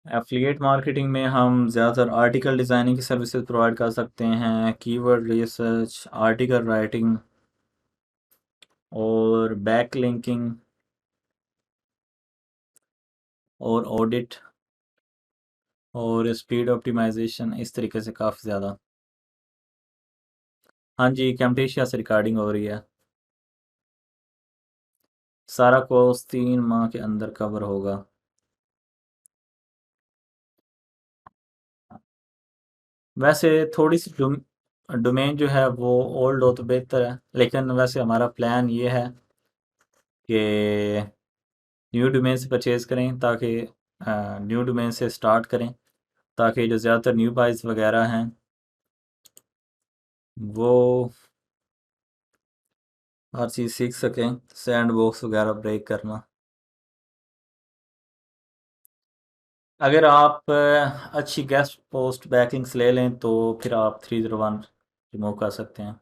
एफिलिएट मार्केटिंग में हम ज़्यादातर आर्टिकल डिज़ाइनिंग की सर्विसेज प्रोवाइड कर सकते हैं, कीवर्ड रिसर्च, आर्टिकल राइटिंग और बैक लिंकिंग और ऑडिट और स्पीड ऑप्टिमाइजेशन, इस तरीके से काफ़ी ज़्यादा। हाँ जी, कैम्टेशिया से रिकॉर्डिंग हो रही है। सारा कोर्स 3 माह के अंदर कवर होगा। वैसे थोड़ी सी डोमेन जो है वो ओल्ड हो तो बेहतर है, लेकिन वैसे हमारा प्लान ये है कि न्यू डोमेन से परचेज़ करें, ताकि न्यू डोमेन से स्टार्ट करें, ताकि जो ज़्यादातर न्यू बाइज वगैरह हैं वो हर चीज़ सीख सकें, सैंड बॉक्स वगैरह ब्रेक करना। अगर आप अच्छी गेस्ट पोस्ट बैकलिंक्स ले लें तो फिर आप 301 रिमूव कर सकते हैं।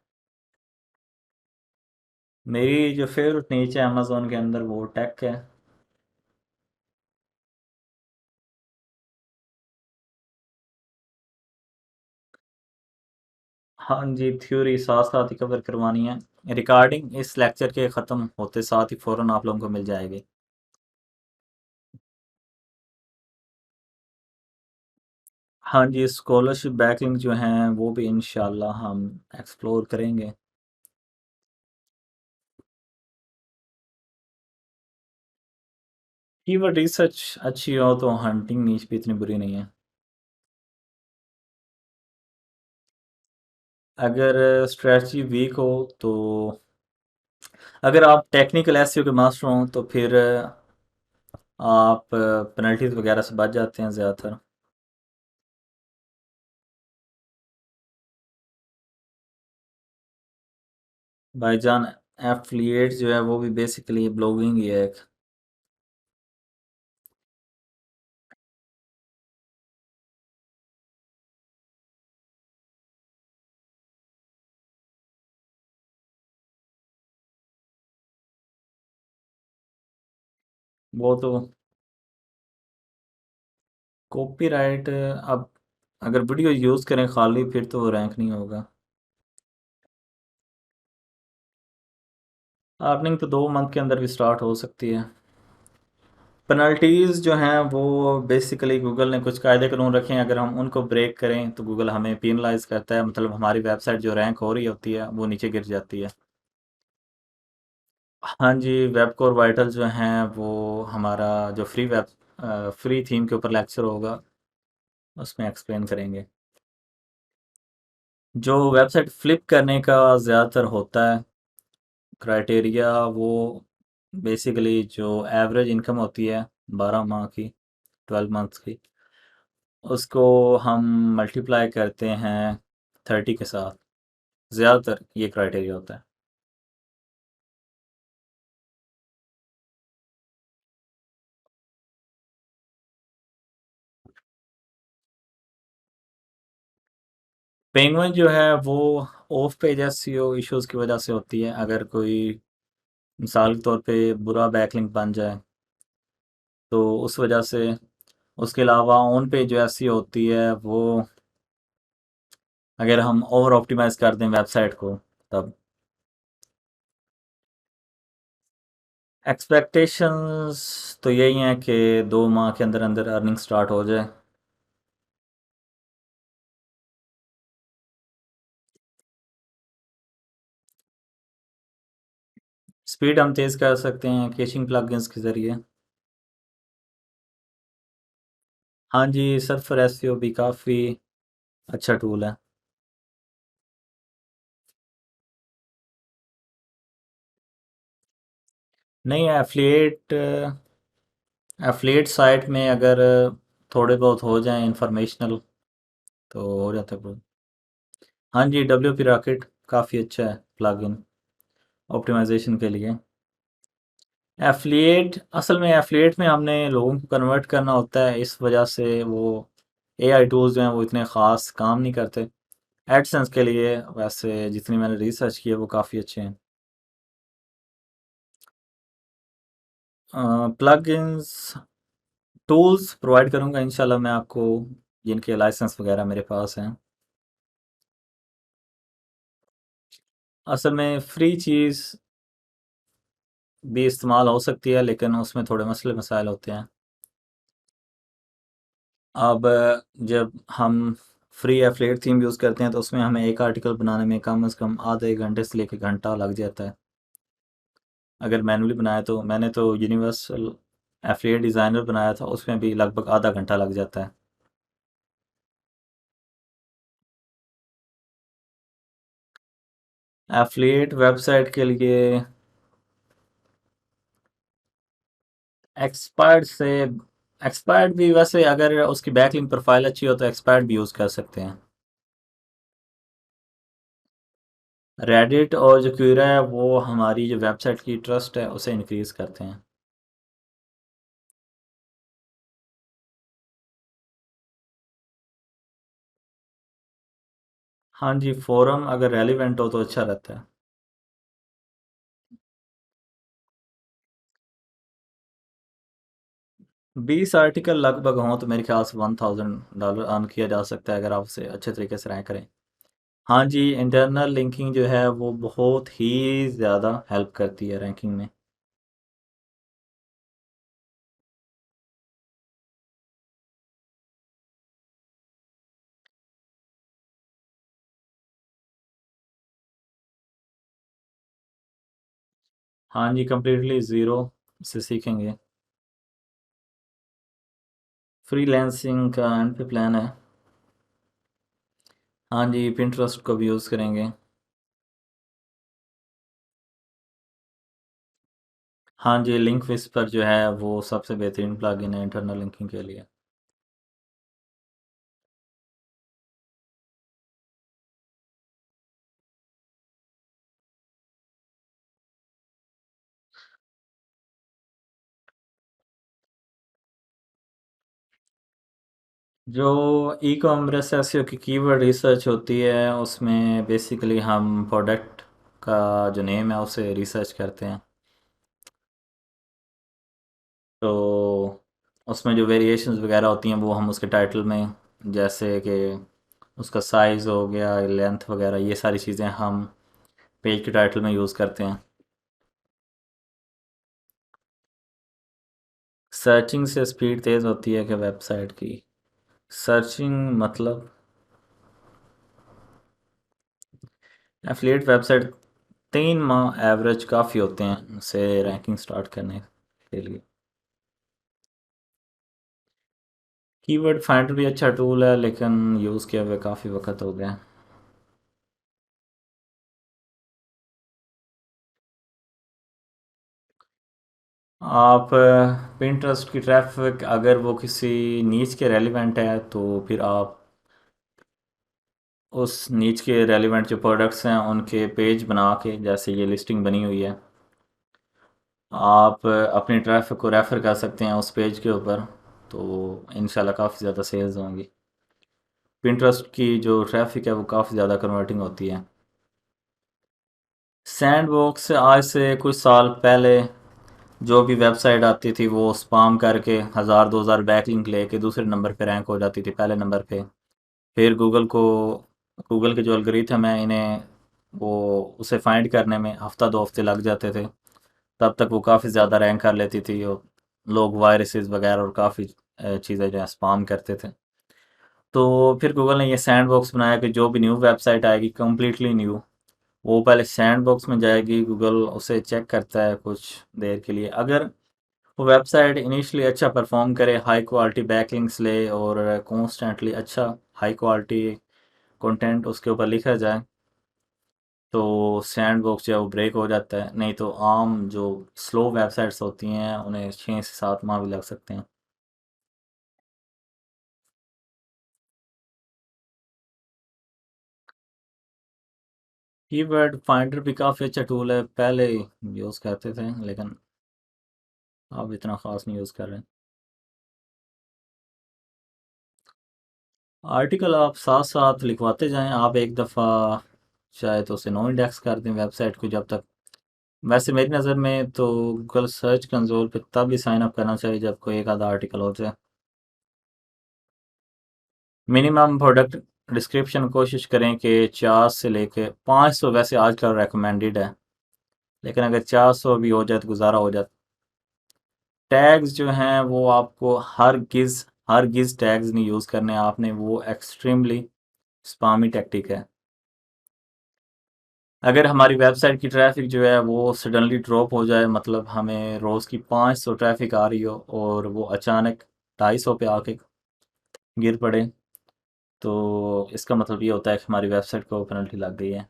मेरी जो फेवरेट नीच है अमेज़ोन के अंदर वो टेक है। हाँ जी, थ्योरी साथ साथ ही कवर करवानी है। रिकॉर्डिंग इस लेक्चर के ख़त्म होते साथ ही फ़ौरन आप लोगों को मिल जाएगी। हाँ जी, स्कॉलरशिप बैकलिंग जो हैं वो भी इंशाल्लाह हम एक्सप्लोर करेंगे। कीवर्ड रिसर्च अच्छी हो तो हंटिंग नीच भी इतनी बुरी नहीं है। अगर स्ट्रेटजी वीक हो तो, अगर आप टेक्निकल एसईओ के मास्टर हों तो फिर आप पेनल्टीज वगैरह से बच जाते हैं ज़्यादातर। भाईजान, एफिलिएट जो है वो भी बेसिकली ब्लॉगिंग ही है एक। वो तो कॉपीराइट, अब अगर वीडियो यूज़ करें खाली फिर तो रैंक नहीं होगा। अर्निंग तो 2 मंथ के अंदर भी स्टार्ट हो सकती है। पेनल्टीज़ जो हैं वो बेसिकली गूगल ने कुछ कायदे कानून रखे हैं, अगर हम उनको ब्रेक करें तो गूगल हमें पेनलाइज करता है, मतलब हमारी वेबसाइट जो रैंक हो रही होती है वो नीचे गिर जाती है। हाँ जी, वेब कोर वाइटल जो हैं वो हमारा जो फ्री थीम के ऊपर लेक्चर होगा उसमें एक्सप्लेन करेंगे। जो वेबसाइट फ्लिप करने का ज़्यादातर होता है क्राइटेरिया, वो बेसिकली जो एवरेज इनकम होती है 12 माह की, 12 मंथ्स की, उसको हम मल्टीप्लाई करते हैं 30 के साथ। ज़्यादातर ये क्राइटेरिया होता है। पेंगुइन जो है वो ऑफ पेज एसईओ इश्यूज की वजह से होती है। अगर कोई मिसाल के तौर पे बुरा बैकलिंक बन जाए तो उस वजह से, उसके अलावा ऑन पेज जो एसईओ होती है वो, अगर हम ओवर ऑप्टिमाइज कर दें वेबसाइट को तब। एक्सपेक्टेशंस तो यही हैं कि 2 माह के अंदर अंदर अर्निंग स्टार्ट हो जाए। स्पीड हम तेज़ कर सकते हैं कैशिंग प्लगइन्स के ज़रिए। हाँ जी, सर्फर एसईओ भी काफ़ी अच्छा टूल है। नहीं, एफिलिएट साइट में अगर थोड़े बहुत हो जाएं इंफॉर्मेशनल तो हो जाता है bro। हाँ जी, डब्ल्यू पी रॉकेट काफ़ी अच्छा है प्लगइन ऑप्टिमाइजेशन के लिए। एफिलिएट, असल में एफिलिएट में हमने लोगों को कन्वर्ट करना होता है, इस वजह से वो एआई टूल्स जो हैं वो इतने ख़ास काम नहीं करते। एडसेंस के लिए वैसे जितनी मैंने रिसर्च की है वो काफ़ी अच्छे हैं। प्लगइन्स टूल्स प्रोवाइड करूँगा इंशाल्लाह मैं आपको, जिनके लाइसेंस वगैरह मेरे पास हैं। असल में फ्री चीज़ भी इस्तेमाल हो सकती है, लेकिन उसमें थोड़े मसले मसाइल होते हैं। अब जब हम फ्री एफिलिएट थीम यूज़ करते हैं तो उसमें हमें एक आर्टिकल बनाने में कम से कम आधे घंटे से लेकर घंटा लग जाता है। अगर मैनुअली बनाया तो मैंने तो यूनिवर्सल एफिलिएट डिज़ाइनर बनाया था, उसमें भी लगभग आधा घंटा लग जाता है। एफिलिएट वेबसाइट के लिए एक्सपर्ट से एक्सपर्ट भी, वैसे अगर उसकी बैकलिंक प्रोफाइल अच्छी हो तो एक्सपर्ट भी यूज़ कर सकते हैं। रेडिट और जो क्यूरा है वो हमारी जो वेबसाइट की ट्रस्ट है उसे इंक्रीज़ करते हैं। हाँ जी, फोरम अगर रेलिवेंट हो तो अच्छा रहता है। 20 आर्टिकल लगभग हों तो मेरे ख्याल से $1000 अर्न किया जा सकता है अगर आप उसे अच्छे तरीके से रैंक करें। हाँ जी, इंटरनल लिंकिंग जो है वो बहुत ही ज़्यादा हेल्प करती है रैंकिंग में। हाँ जी, कम्प्लीटली ज़ीरो से सीखेंगे। फ्रीलांसिंग का एंड पे प्लान है। हाँ जी, पिंटरेस्ट को भी यूज़ करेंगे। हाँ जी, लिंक विस्पर जो है वो सबसे बेहतरीन प्लगइन है इंटरनल लिंकिंग के लिए। जो ई कॉमर्स एसईओ की कीवर्ड रिसर्च होती है उसमें बेसिकली हम प्रोडक्ट का जो नेम है उसे रिसर्च करते हैं। तो उसमें जो वेरिएशंस वगैरह होती हैं वो हम उसके टाइटल में, जैसे कि उसका साइज़ हो गया, लेंथ वगैरह, ये सारी चीज़ें हम पेज के टाइटल में यूज़ करते हैं। सर्चिंग से स्पीड तेज़ होती है कि वेबसाइट की? सर्चिंग मतलब एफिलिएट वेबसाइट 3 माह एवरेज काफ़ी होते हैं उसे रैंकिंग स्टार्ट करने के लिए। कीवर्ड फाइंडर भी अच्छा टूल है लेकिन यूज़ किए हुए काफ़ी वक्त हो गया। आप पिंटरेस्ट की ट्रैफिक अगर वो किसी नीच के रेलिवेंट है तो फिर आप उस नीच के रेलिवेंट जो प्रोडक्ट्स हैं उनके पेज बना के, जैसे ये लिस्टिंग बनी हुई है, आप अपनी ट्रैफिक को रेफ़र कर सकते हैं उस पेज के ऊपर, तो इंशाल्लाह काफ़ी ज़्यादा सेल्स होंगी। पिंटरेस्ट की जो ट्रैफिक है वो काफ़ी ज़्यादा कन्वर्टिंग होती है। सैंड बॉक्स आज से कुछ साल पहले जो भी वेबसाइट आती थी वो स्पाम करके 1000 2000 बैकलिंक लेके दूसरे नंबर पे रैंक हो जाती थी पहले नंबर पे। फिर गूगल के जो एल्गोरिथम है इन्हें वो उसे फाइंड करने में हफ्ता 2 हफ्ते लग जाते थे। तब तक वो काफ़ी ज़्यादा रैंक कर लेती थी और लोग वायरसेस वगैरह और काफ़ी चीज़ें जो है स्पाम करते थे। तो फिर गूगल ने ये सैंड बॉक्स बनाया कि जो भी न्यू वेबसाइट आएगी कम्प्लीटली न्यू, वो पहले सैंड बॉक्स में जाएगी, गूगल उसे चेक करता है कुछ देर के लिए। अगर वो वेबसाइट इनिशियली अच्छा परफॉर्म करे, हाई क्वालिटी बैकलिंक्स ले और कॉन्स्टेंटली अच्छा हाई क्वालिटी कंटेंट उसके ऊपर लिखा जाए, तो सैंड बॉक्स जो है वो ब्रेक हो जाता है। नहीं तो आम जो स्लो वेबसाइट्स होती हैं उन्हें 6 से 7 माह भी लग सकते हैं। कीवर्ड फाइंडर भी काफ़ी अच्छा टूल है, पहले यूज़ करते थे लेकिन अब इतना ख़ास नहीं यूज़ कर रहे। आर्टिकल आप साथ साथ लिखवाते जाएं, आप एक दफ़ा चाहे तो उसे नो इंडेक्स कर दें वेबसाइट को जब तक। वैसे मेरी नज़र में तो गूगल सर्च कंसोल पे तब भी साइन अप करना चाहिए जब कोई एक आधा आर्टिकल हो जाए। मिनिमम प्रोडक्ट डिस्क्रिप्शन कोशिश करें कि 400 से लेके 500, वैसे आजकल रेकमेंडेड है, लेकिन अगर 400 भी हो जाए तो गुजारा हो जाता। टैग्स जो हैं वो आपको हर गिज़ टैग्स नहीं यूज़ करने, आपने वो एक्सट्रीमली स्पामी टैक्टिक है। अगर हमारी वेबसाइट की ट्रैफिक जो है वो सडनली ड्रॉप हो जाए, मतलब हमें रोज़ की 500 ट्रैफिक आ रही हो और वो अचानक 250 पे आके गिर पड़े, तो इसका मतलब ये होता है कि हमारी वेबसाइट को पेनल्टी लग गई है।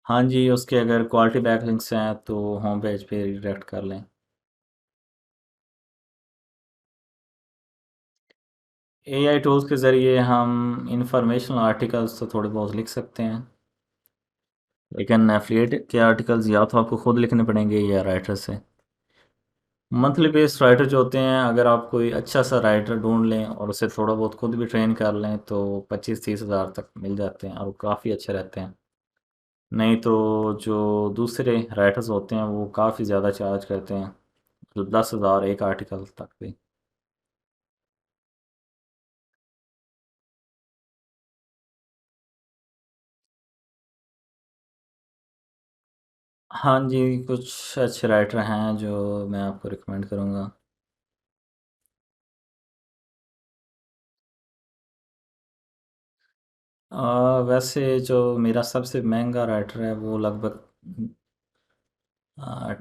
हाँ जी, उसके अगर क्वालिटी बैकलिंक्स हैं तो होम पेज पे रिडायरेक्ट कर लें। एआई टूल्स के ज़रिए हम इंफॉर्मेशनल आर्टिकल्स तो थोड़े बहुत लिख सकते हैं, लेकिन एफिलिएट के आर्टिकल्स या तो आपको खुद लिखने पड़ेंगे या राइटर से। मंथली बेस्ड राइटर जो होते हैं, अगर आप कोई अच्छा सा राइटर ढूंढ लें और उसे थोड़ा बहुत खुद भी ट्रेन कर लें तो 25-30 हज़ार तक मिल जाते हैं और वो काफ़ी अच्छे रहते हैं। नहीं तो जो दूसरे राइटर्स होते हैं वो काफ़ी ज़्यादा चार्ज करते हैं, मतलब 10 हज़ार एक आर्टिकल तक भी। हाँ जी, कुछ अच्छे राइटर हैं जो मैं आपको रिकमेंड करूँगा। वैसे जो मेरा सबसे महंगा राइटर है वो लगभग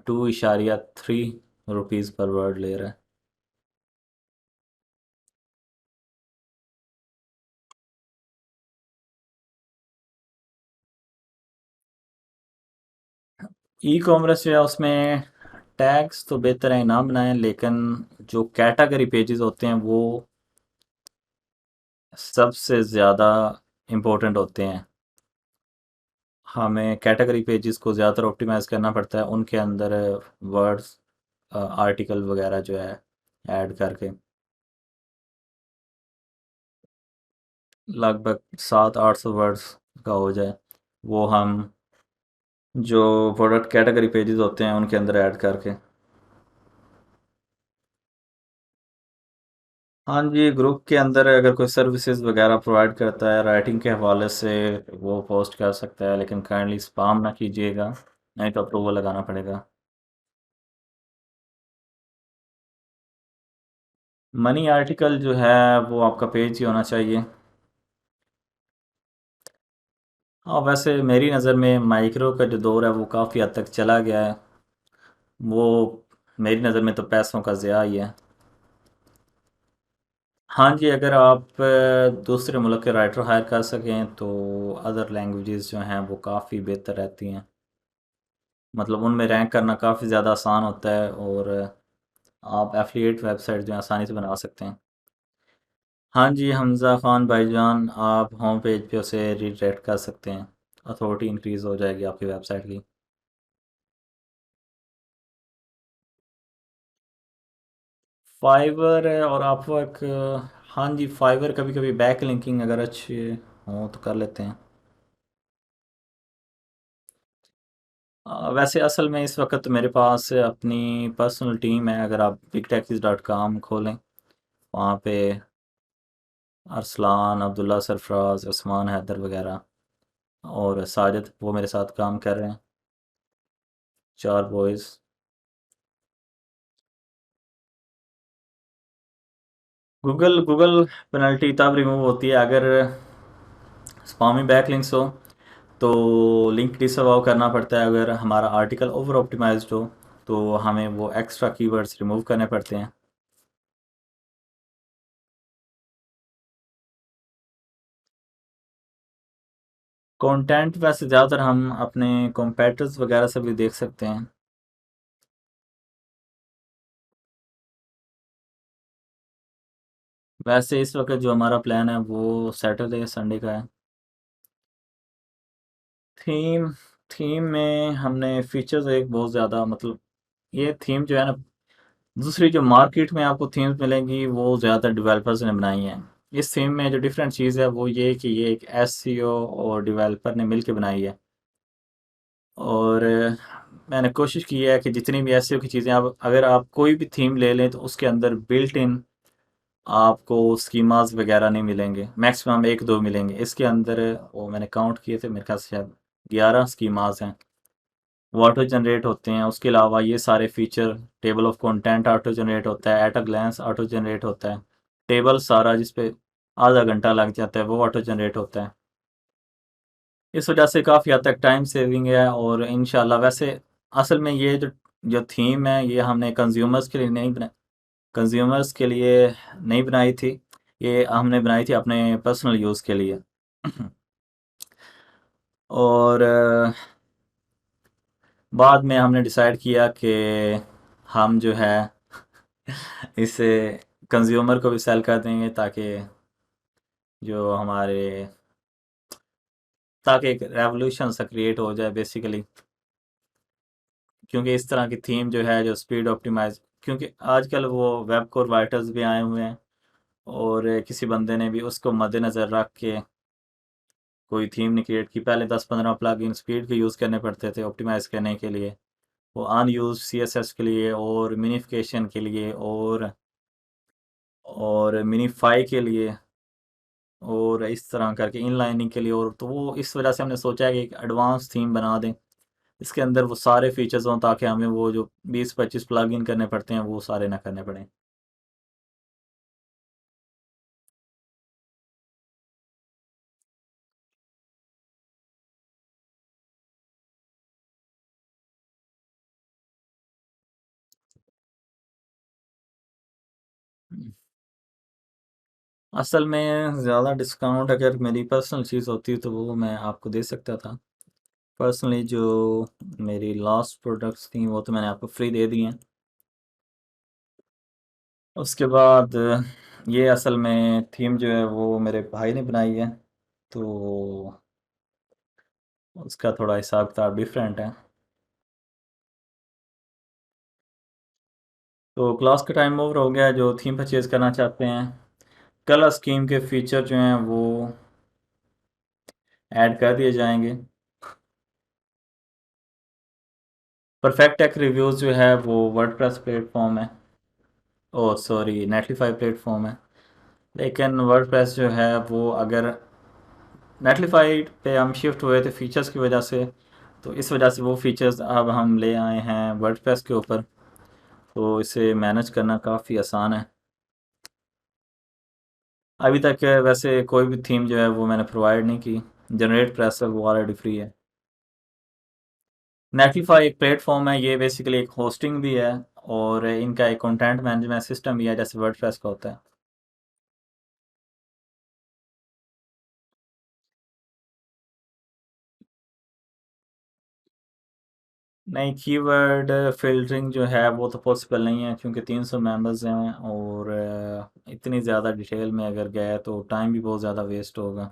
2.3 रुपीज़ पर वर्ड ले रहा है। ई कॉमर्स जो है उसमें टैग्स तो बेहतर है ना बनाएं, लेकिन जो कैटेगरी पेजेस होते हैं वो सबसे ज़्यादा इम्पोर्टेंट होते हैं। हमें कैटेगरी पेजेस को ज़्यादातर ऑप्टिमाइज़ करना पड़ता है, उनके अंदर वर्ड्स आर्टिकल वगैरह जो है ऐड करके लगभग 700-800 वर्ड्स का हो जाए, वो हम जो प्रोडक्ट कैटेगरी पेजेस होते हैं उनके अंदर ऐड करके। हाँ जी, ग्रुप के अंदर अगर कोई सर्विसेज वगैरह प्रोवाइड करता है राइटिंग के हवाले से वो पोस्ट कर सकता है, लेकिन काइंडली स्पाम ना कीजिएगा, नहीं तो अप्रूवल लगाना पड़ेगा। मनी आर्टिकल जो है वो आपका पेज ही होना चाहिए। हाँ, वैसे मेरी नज़र में माइक्रो का जो दौर है वो काफ़ी हद तक चला गया है। वो मेरी नज़र में तो पैसों का ज़िया ही है। हाँ जी, अगर आप दूसरे मुल्क के राइटर हायर कर सकें तो अदर लैंग्वेजेस जो हैं वो काफ़ी बेहतर रहती हैं, मतलब उनमें रैंक करना काफ़ी ज़्यादा आसान होता है और आप एफिलिएट वेबसाइट जो है आसानी से बना सकते हैं। हाँ जी, हमज़ा ख़ान भाईजान, आप होम पेज पे उसे रीडायरेक्ट कर सकते हैं, अथॉरिटी इंक्रीज़ हो जाएगी आपकी वेबसाइट की। फाइवर और अपवर्क, हाँ जी, फाइवर कभी कभी बैक लिंकिंग अगर अच्छे हों तो कर लेते हैं। वैसे असल में इस वक्त मेरे पास अपनी पर्सनल टीम है, अगर आप bigtechies.com खोलें वहाँ पे अरसलान, अब्दुल्ला सरफराज, उस्मान हैदर वगैरह और साजिद वो मेरे साथ काम कर रहे हैं, 4 बॉयज़। गूगल गूगल पेनल्टी तब रिमूव होती है अगर स्पामी बैकलिंक्स हो, तो लिंक डिसअलाउ करना पड़ता है। अगर हमारा आर्टिकल ओवर ऑप्टिमाइज्ड हो तो हमें वो एक्स्ट्रा कीवर्ड्स रिमूव करने पड़ते हैं। कंटेंट वैसे ज़्यादातर हम अपने कॉम्पिटिटर्स वगैरह से भी देख सकते हैं। वैसे इस वक्त जो हमारा प्लान है वो सैटरडे संडे का है। थीम थीम में हमने फीचर्स एक बहुत ज़्यादा, मतलब ये थीम जो है ना, दूसरी जो मार्केट में आपको थीम्स मिलेंगी वो ज़्यादातर डेवलपर्स ने बनाई हैं। इस थीम में जो डिफरेंट चीज़ है वो ये कि ये एक एसईओ और डेवलपर ने मिलकर बनाई है, और मैंने कोशिश की है कि जितनी भी एसईओ की चीज़ें, आप अगर आप कोई भी थीम ले लें तो उसके अंदर बिल्ट इन आपको स्कीमास वगैरह नहीं मिलेंगे, मैक्सिमम एक दो मिलेंगे। इसके अंदर वो मैंने काउंट किए थे, मेरे ख्याल से शायद 11 स्कीमास हैं। वो ऑटो जनरेट होते हैं। उसके अलावा ये सारे feature, table of content auto generate होता है, at a glance auto generate होता है, टेबल सारा जिस पे आधा घंटा लग जाता है वो ऑटो जनरेट होता है। इस वजह से काफ़ी हद तक टाइम सेविंग है। और इंशाल्लाह वैसे असल में ये जो जो थीम है ये हमने कंज्यूमर्स के लिए नहीं बनाई, कंज्यूमर्स के लिए नहीं बनाई थी, ये हमने बनाई थी अपने पर्सनल यूज़ के लिए। और बाद में हमने डिसाइड किया कि हम जो है इसे कंज्यूमर को भी सेल कर देंगे, जो हमारे ताकि एक रेवोल्यूशन सा क्रिएट हो जाए बेसिकली। क्योंकि इस तरह की थीम जो है जो स्पीड ऑप्टिमाइज, क्योंकि आजकल वो वेब कोर राइटर्स भी आए हुए हैं और किसी बंदे ने भी उसको मद्देनज़र रख के कोई थीम नहीं क्रिएट की। पहले 10-15 प्लगइन स्पीड के यूज़ करने पड़ते थे ऑप्टिमाइज़ करने के लिए, वो अनयूज सीएसएस के लिए और मिनिफिकेशन के लिए और मिनीफाई के लिए और इस तरह करके इनलाइनिंग के लिए। और तो वो इस वजह से हमने सोचा है कि एक एडवांस थीम बना दें, इसके अंदर वो सारे फीचर्स हों ताकि हमें वो जो 20-25 प्लग इन करने पड़ते हैं वो सारे ना करने पड़ें। असल में ज़्यादा डिस्काउंट अगर मेरी पर्सनल चीज़ होती तो वो मैं आपको दे सकता था। पर्सनली जो मेरी लास्ट प्रोडक्ट्स थी वो तो मैंने आपको फ्री दे दी हैं। उसके बाद ये असल में थीम जो है वो मेरे भाई ने बनाई है, तो उसका थोड़ा हिसाब किताब डिफरेंट है। तो क्लास का टाइम ओवर हो गया। जो थीम परचेज़ करना चाहते हैं, कलर स्कीम के फीचर जो हैं वो ऐड कर दिए जाएंगे। परफेक्ट टेक रिव्यूज़ जो है वो वर्डप्रेस प्लेटफॉर्म है, ओ सॉरी नेटलीफाई प्लेटफॉर्म है। लेकिन वर्डप्रेस जो है वो अगर नेटलीफाई पे हम शिफ्ट हुए थे फीचर्स की वजह से, तो इस वजह से वो फीचर्स अब हम ले आए हैं वर्डप्रेस के ऊपर, तो इसे मैनेज करना काफ़ी आसान है। अभी तक वैसे कोई भी थीम जो है वो मैंने प्रोवाइड नहीं की। जनरेट प्रेस है वो ऑलरेडी फ्री है। नेटलीफाई एक प्लेटफॉर्म है, ये बेसिकली एक होस्टिंग भी है और इनका एक कंटेंट मैनेजमेंट सिस्टम भी है जैसे वर्डप्रेस का होता है। नहीं, कीवर्ड फ़िल्टरिंग जो है वो तो पॉसिबल नहीं है क्योंकि 300 मेंबर्स हैं और इतनी ज़्यादा डिटेल में अगर गए तो टाइम भी बहुत ज़्यादा वेस्ट होगा।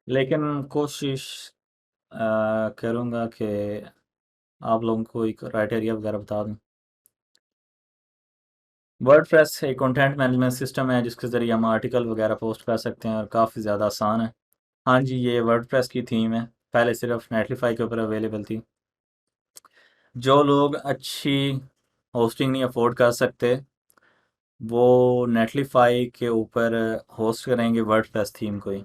लेकिन कोशिश करूँगा कि आप लोगों को एक क्राइटेरिया वगैरह बता दूँ। वर्डप्रेस एक कंटेंट मैनेजमेंट सिस्टम है जिसके ज़रिए हम आर्टिकल वगैरह पोस्ट कर सकते हैं और काफ़ी ज़्यादा आसान है। हाँ जी, ये वर्डप्रेस की थीम है, पहले सिर्फ नेटलीफाई के ऊपर अवेलेबल थी। जो लोग अच्छी होस्टिंग नहीं अफोर्ड कर सकते वो नेटलीफाई के ऊपर होस्ट करेंगे वर्डप्रेस थीम को ही,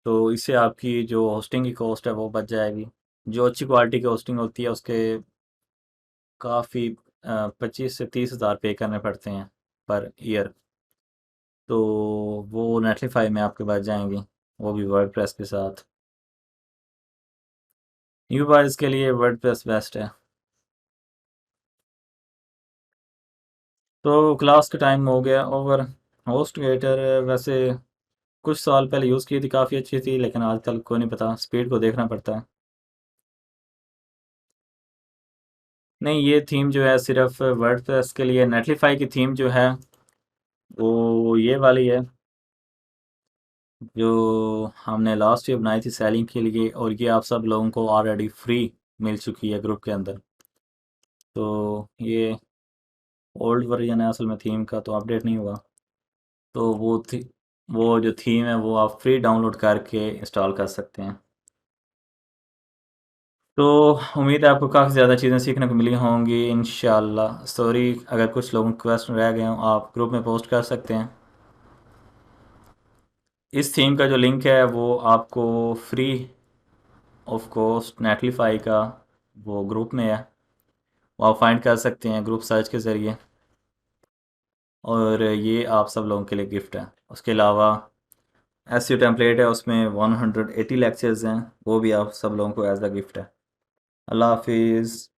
तो इससे आपकी जो होस्टिंग की कॉस्ट है वो बच जाएगी। जो अच्छी क्वालिटी की होस्टिंग होती है उसके काफ़ी 25 से 30 हज़ार पे करने पड़ते हैं पर ईयर, तो वो नेटलीफाई में आपके बच जाएंगी, वो भी वर्डप्रेस के साथ। न्यू बायर्स के लिए वर्डप्रेस बेस्ट है। तो क्लास का टाइम हो गया ओवर। होस्ट गेटर वैसे कुछ साल पहले यूज़ की थी, काफ़ी अच्छी थी, लेकिन आजकल को नहीं पता, स्पीड को देखना पड़ता है। नहीं, ये थीम जो है सिर्फ वर्डप्रेस के लिए। नेटलीफाई की थीम जो है वो ये वाली है जो हमने लास्ट ईयर बनाई थी सेलिंग के लिए, और ये आप सब लोगों को ऑलरेडी फ्री मिल चुकी है ग्रुप के अंदर। तो ये ओल्ड वर्जन है असल में थीम का, तो अपडेट नहीं हुआ। तो वो जो थीम है वो आप फ्री डाउनलोड करके इंस्टॉल कर सकते हैं। तो उम्मीद है आपको काफ़ी ज़्यादा चीज़ें सीखने को मिली होंगी इंशाल्लाह। सॉरी अगर कुछ लोगों के क्वेश्चन रह गए हों, आप ग्रुप में पोस्ट कर सकते हैं। इस थीम का जो लिंक है वो आपको फ्री ऑफ कोर्स नेटलीफाई का वो ग्रुप में है, वो आप फाइंड कर सकते हैं ग्रुप सर्च के ज़रिए। और ये आप सब लोगों के लिए गिफ्ट है। उसके अलावा SEO टेम्पलेट है, उसमें 180 लेक्चर्स हैं, वो भी आप सब लोगों को एज अ गिफ्ट है। अल्लाह हाफिज़।